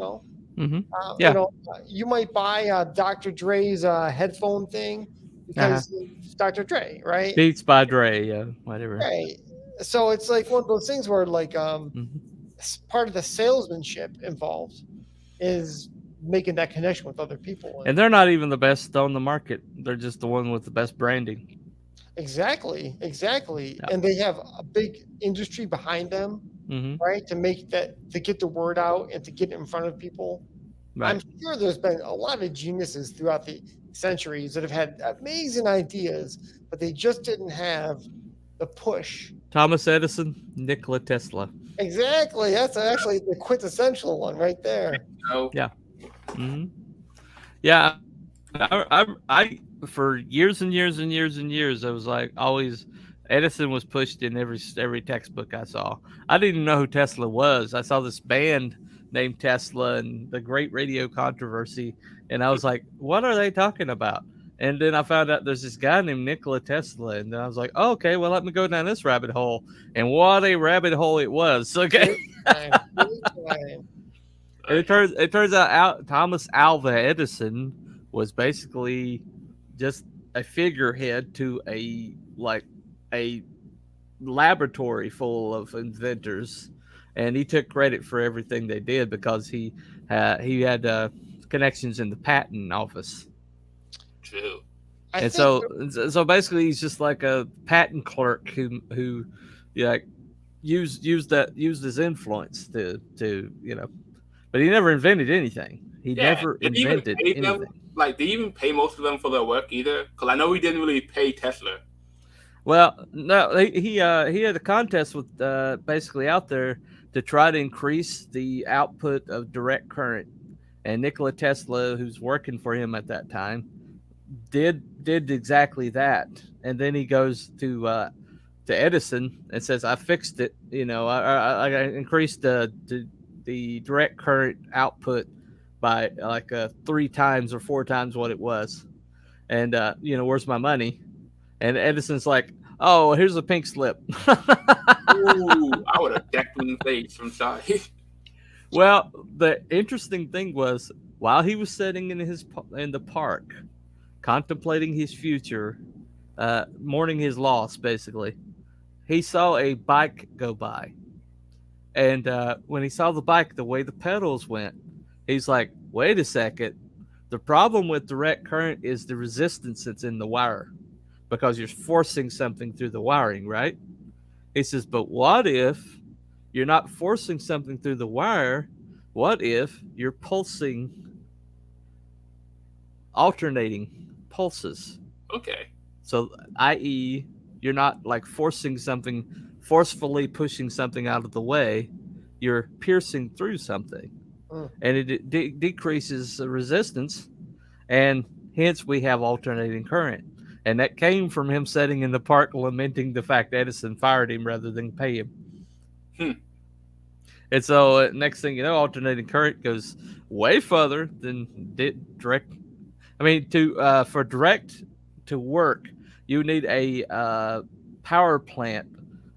You might buy Dr. Dre's headphone thing because Dr. Dre, right? Beats by Dre, whatever. Right. So it's like one of those things where like part of the salesmanship involved is making that connection with other people. And they're not even the best on the market. They're just the one with the best branding. Exactly. Yeah. And they have a big industry behind them, right? To get the word out and to get it in front of people. Right. I'm sure there's been a lot of geniuses throughout the centuries that have had amazing ideas, but they just didn't have the push. Thomas Edison, Nikola Tesla. Exactly. That's actually the quintessential one right there. Yeah. Yeah. I for years and years and years and years, I was like always Edison was pushed in every textbook I saw. I didn't even know who Tesla was. I saw this band named Tesla and the Great Radio Controversy, and I was like, what are they talking about? And then I found out there's this guy named Nikola Tesla, and then I was like, oh, okay, well, let me go down this rabbit hole. And what a rabbit hole it was. Okay. It turns out Thomas Alva Edison was basically just a figurehead to a laboratory full of inventors, and he took credit for everything they did because he had connections in the patent office. True. And so basically he's just like a patent clerk who used his influence to but he never invented anything. He never invented anything. They even pay most of them for their work either? Because I know we didn't really pay Tesla. Well, no, he had a contest with basically out there to try to increase the output of direct current, and Nikola Tesla, who's working for him at that time, did exactly that. And then he goes to Edison and says, "I fixed it. I increased the direct current output by 3 times or 4 times what it was, and where's my money?" And Edison's like, "Oh, here's a pink slip." Ooh, I would have decked him in the face. I'm sorry. Well, the interesting thing was, while he was sitting in the park, contemplating his future, mourning his loss, basically, he saw a bike go by. And when he saw the bike, the way the pedals went, he's like, wait a second. The problem with direct current is the resistance that's in the wire, because you're forcing something through the wiring, right? He says, but what if you're not forcing something through the wire? What if you're pulsing, alternating pulses? Okay. So, i.e., you're not forcefully pushing something out of the way. You're piercing through something. And it decreases the resistance, and hence we have alternating current. And that came from him sitting in the park lamenting the fact Edison fired him rather than pay him. And so next thing you know, alternating current goes way further than direct. I mean, for direct to work, you need a power plant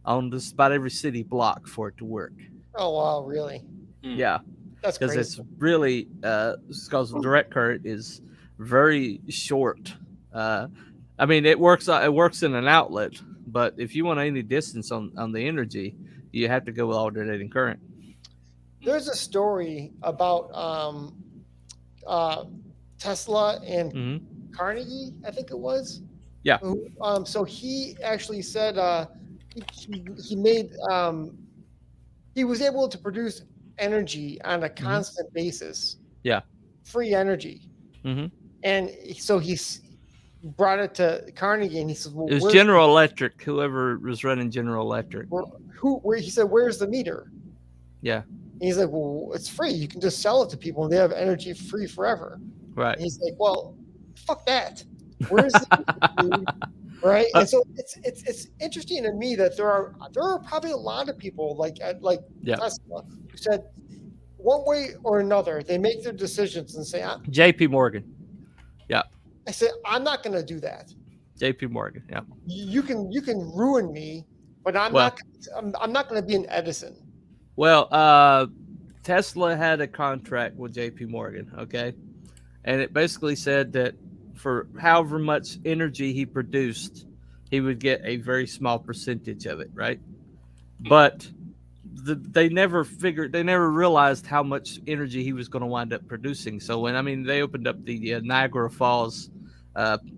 on just about every city block for it to work. Oh, wow, really? Yeah. That's crazy. Because it's really because direct current is very short. I mean, it works in an outlet, but if you want any distance on the energy, you have to go with alternating current. There's a story about Tesla and Carnegie, I think it was. Yeah. So he actually said he made he was able to produce energy on a constant basis. Yeah. Free energy. And so he's brought it to Carnegie, and he says, "Well, it was General Electric, whoever was running General Electric." He said, "Where's the meter?" Yeah. And he's like, "Well, it's free. You can just sell it to people, and they have energy free forever." Right. And he's like, "Well, fuck that. Where's the meter?" Right? And so it's interesting to me that there are probably a lot of people like Tesla who said, one way or another, they make their decisions and say, J.P. Morgan. Yeah. I said, I'm not going to do that. J.P. Morgan. Yeah. You can ruin me, but I'm not going to be an Edison. Well, Tesla had a contract with J.P. Morgan, okay? And it basically said that for however much energy he produced, he would get a very small percentage of it, right? But they never realized how much energy he was going to wind up producing. So they opened up the Niagara Falls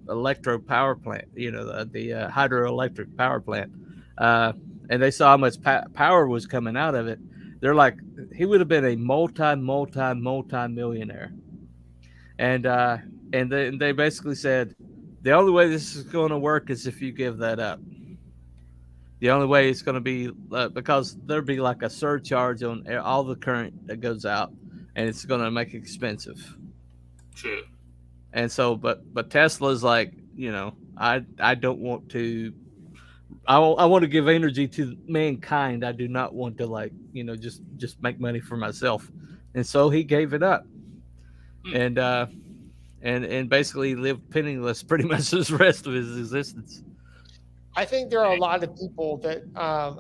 electro power plant, the hydroelectric power plant, and they saw how much power was coming out of it. They're like, he would have been a multi-millionaire. And then they basically said, the only way this is going to work is if you give that up. The only way it's going to be because there'll be like a surcharge on all the current that goes out, and it's going to make it expensive. True. And so, but Tesla's like, I don't want to. I want to give energy to mankind. I do not want to just make money for myself. And so he gave it up, and basically lived penniless pretty much the rest of his existence. I think there are a lot of people that,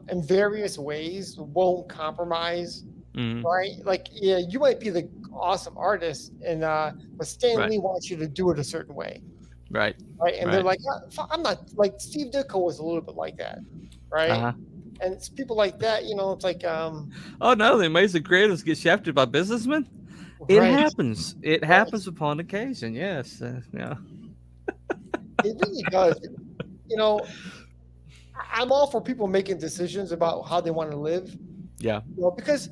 in various ways, won't compromise. Right? Like, yeah, you might be the awesome artist, and but Stan Lee wants you to do it a certain way. Right. And they're like, I'm not like Steve Ditko was a little bit like that, right? And it's people like that, it's like, oh no, the amazing creatives get shafted by businessmen. It happens. It happens upon occasion. Yes. Yeah. It really does. I'm all for people making decisions about how they want to live. Yeah. Because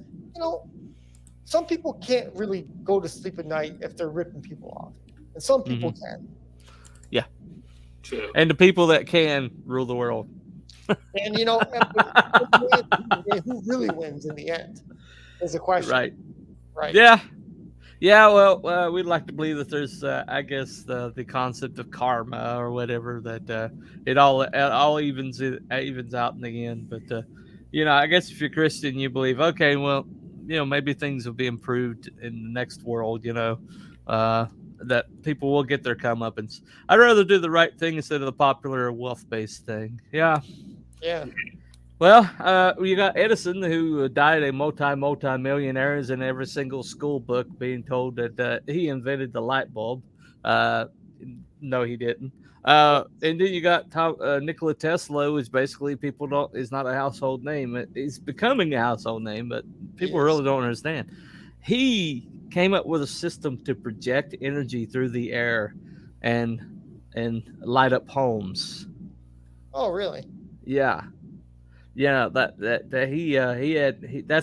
some people can't really go to sleep at night if they're ripping people off, and some people can. Yeah. True. And the people that can rule the world. And who really wins in the end is the question. Right. Yeah. Yeah. Well, we'd like to believe that there's, I guess, the concept of karma or whatever, that it all evens out in the end. But I guess if you're Christian, you believe, okay, well, maybe things will be improved in the next world. That people will get their comeuppance. I'd rather do the right thing instead of the popular wealth-based thing. Yeah. Yeah. Well, you got Edison, who died a multi-millionaire, is in every single school book being told that he invented the light bulb. No, he didn't. And then you got Nikola Tesla, which basically is not a household name. It's becoming a household name, but people really don't understand. He came up with a system to project energy through the air and light up homes. Oh, really? Yeah. Yeah, that's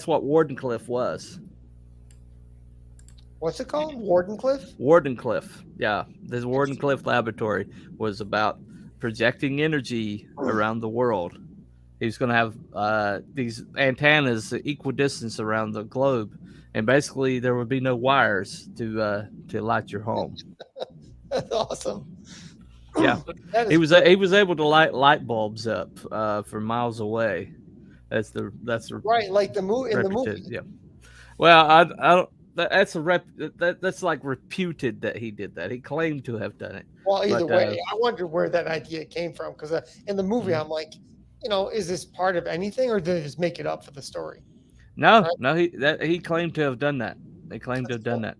what Wardenclyffe was. What's it called? Wardenclyffe? Wardenclyffe. Yeah. This Wardenclyffe laboratory was about projecting energy around the world. He was going to have these antennas equidistant around the globe, and basically there would be no wires to light your home. That's awesome. Yeah, he was able to light bulbs up from miles away. That's right, like the movie in the movie. Yeah. Well, I don't. That's like reputed that he did that. He claimed to have done it. Well, either way, I wonder where that idea came from, because in the movie, I'm like, is this part of anything, or did they just make it up for the story? No, he claimed to have done that. They claimed to have done that.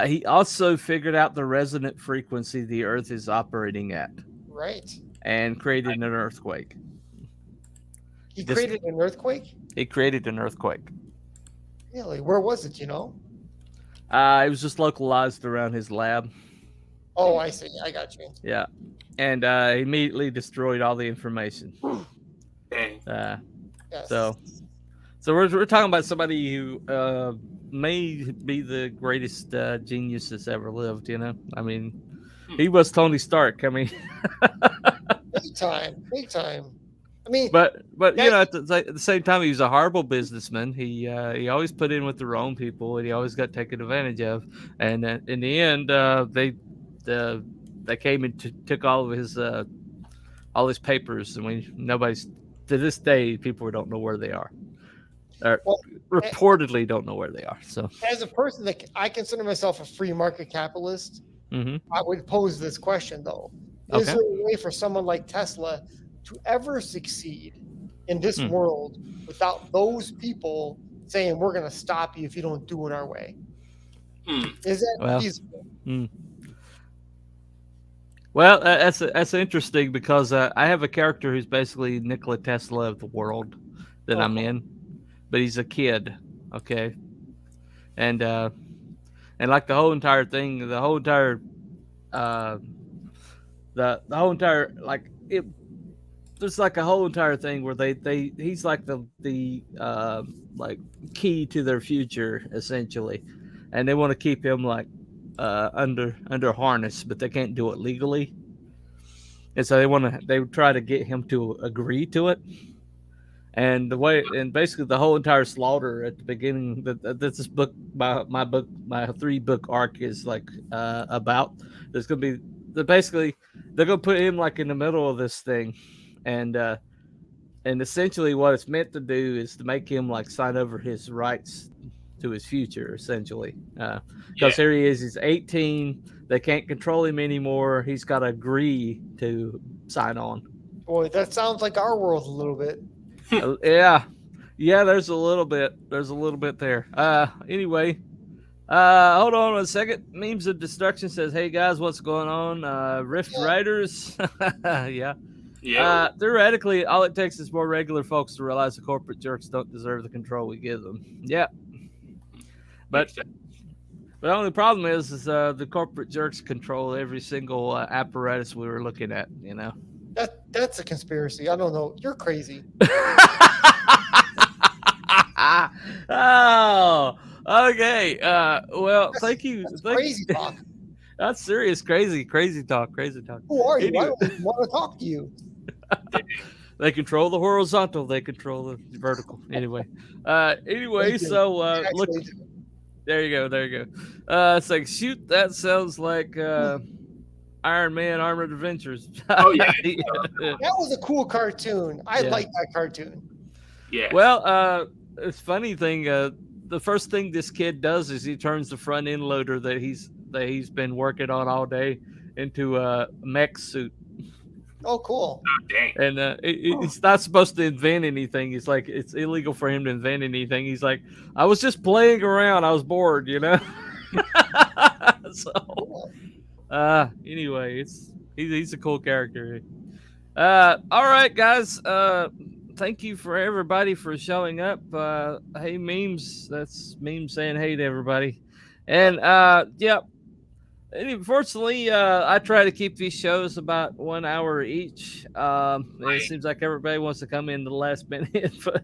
He also figured out the resonant frequency the Earth is operating at. Right. And created an earthquake. He created an earthquake? He created an earthquake. Really? Where was it, It was just localized around his lab. Oh, I see. I got you. Yeah. And he immediately destroyed all the information. Dang. Yes. So we're talking about somebody who may be the greatest genius that's ever lived. I mean, he was Tony Stark. I mean, big time. I mean, but at the same time, he was a horrible businessman. He always put in with the wrong people, and he always got taken advantage of. And in the end, they came and took all of his papers, and to this day, people don't know where they are. reportedly don't know where they are. So, as a person that I consider myself a free market capitalist, I would pose this question though: is there a way for someone like Tesla to ever succeed in this world without those people saying we're going to stop you if you don't do it our way? Is that feasible? Well, that's interesting because I have a character who's basically Nikola Tesla of the world that I'm in, but he's a kid, okay, and like the whole entire thing, the whole entire like it. There's like a whole entire thing where he's like the like key to their future essentially, and they want to keep him like under harness, but they can't do it legally, and so they try to get him to agree to it. And basically the whole entire slaughter at the beginning that this book, my 3-book arc is like about. There's gonna be basically they're gonna put him like in the middle of this thing, and essentially what it's meant to do is to make him like sign over his rights to his future, essentially, because here he is, he's 18, they can't control him anymore, he's got to agree to sign on. Boy, that sounds like our world a little bit. yeah, there's a little bit there. Anyway, hold on a second. Memes of Destruction says, hey guys, what's going on? Rift Riders. Theoretically, all it takes is more regular folks to realize the corporate jerks don't deserve the control we give them. But the only problem is the corporate jerks control every single apparatus we were looking at, you know. That's a conspiracy. I don't know. You're crazy. Oh, okay. Well, thank you. That's crazy talk. That's serious, crazy talk. Who are you? I don't even want to talk to you. They control the horizontal. They control the vertical. Anyway, so look. There you go. It's like, shoot, that sounds like Iron Man Armored Adventures. Oh, yeah. That was a cool cartoon. I like that cartoon. Yeah. Well, it's funny thing. The first thing this kid does is he turns the front end loader that he's been working on all day into a mech suit. Oh, cool. Oh, dang. And he's not supposed to invent anything. He's like, it's illegal for him to invent anything. He's like, I was just playing around. I was bored, you know? So, anyway, he's a cool character. All right, guys. Thank you for everybody for showing up. Hey, memes. That's memes saying hey to everybody. And, unfortunately, I try to keep these shows about 1 hour each. It seems like everybody wants to come in the last minute, but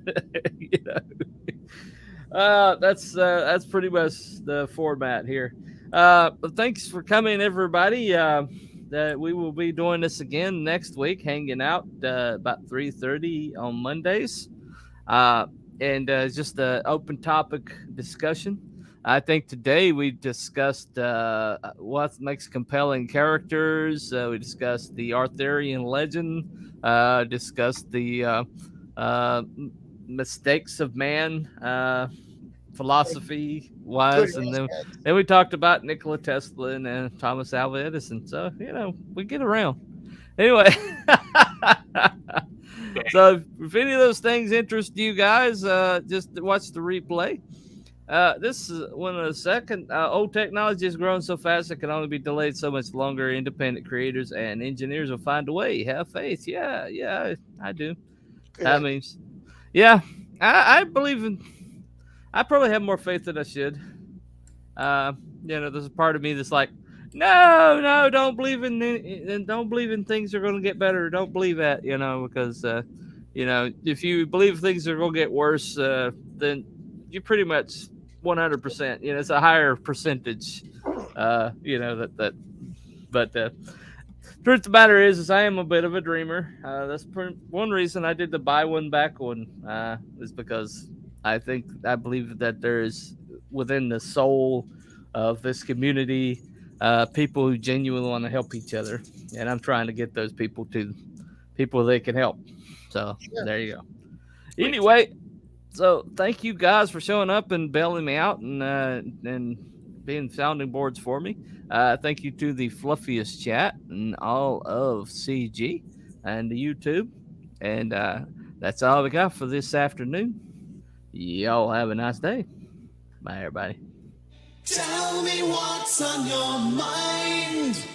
you know, that's pretty much the format here. But thanks for coming, everybody. We will be doing this again next week, hanging out about 3:30 on Mondays, and just an open topic discussion. I think today we discussed what makes compelling characters. We discussed the Arthurian legend. Discussed the mistakes of man, philosophy-wise, and then we talked about Nikola Tesla and Thomas Alva Edison. So, you know, we get around. Anyway, so if any of those things interest you guys, just watch the replay. This is one of the second. Old technology has grown so fast it can only be delayed so much longer. Independent creators and engineers will find a way. Have faith. Yeah, I do. That means, I believe in. I probably have more faith than I should. There's a part of me that's like, no, don't believe in things are going to get better. Don't believe that, because if you believe things are going to get worse, then you pretty much 100%, it's a higher percentage, but truth of the matter is I am a bit of a dreamer. That's one reason I did the buy one back one, is because I believe that there is within the soul of this community, people who genuinely want to help each other. And I'm trying to get those people to people they can help. So There you go. Anyway, So thank you guys for showing up and bailing me out and being sounding boards for me. Thank you to the fluffiest chat and all of CG and the YouTube. And that's all we got for this afternoon. Y'all have a nice day. Bye, everybody. Tell me what's on your mind.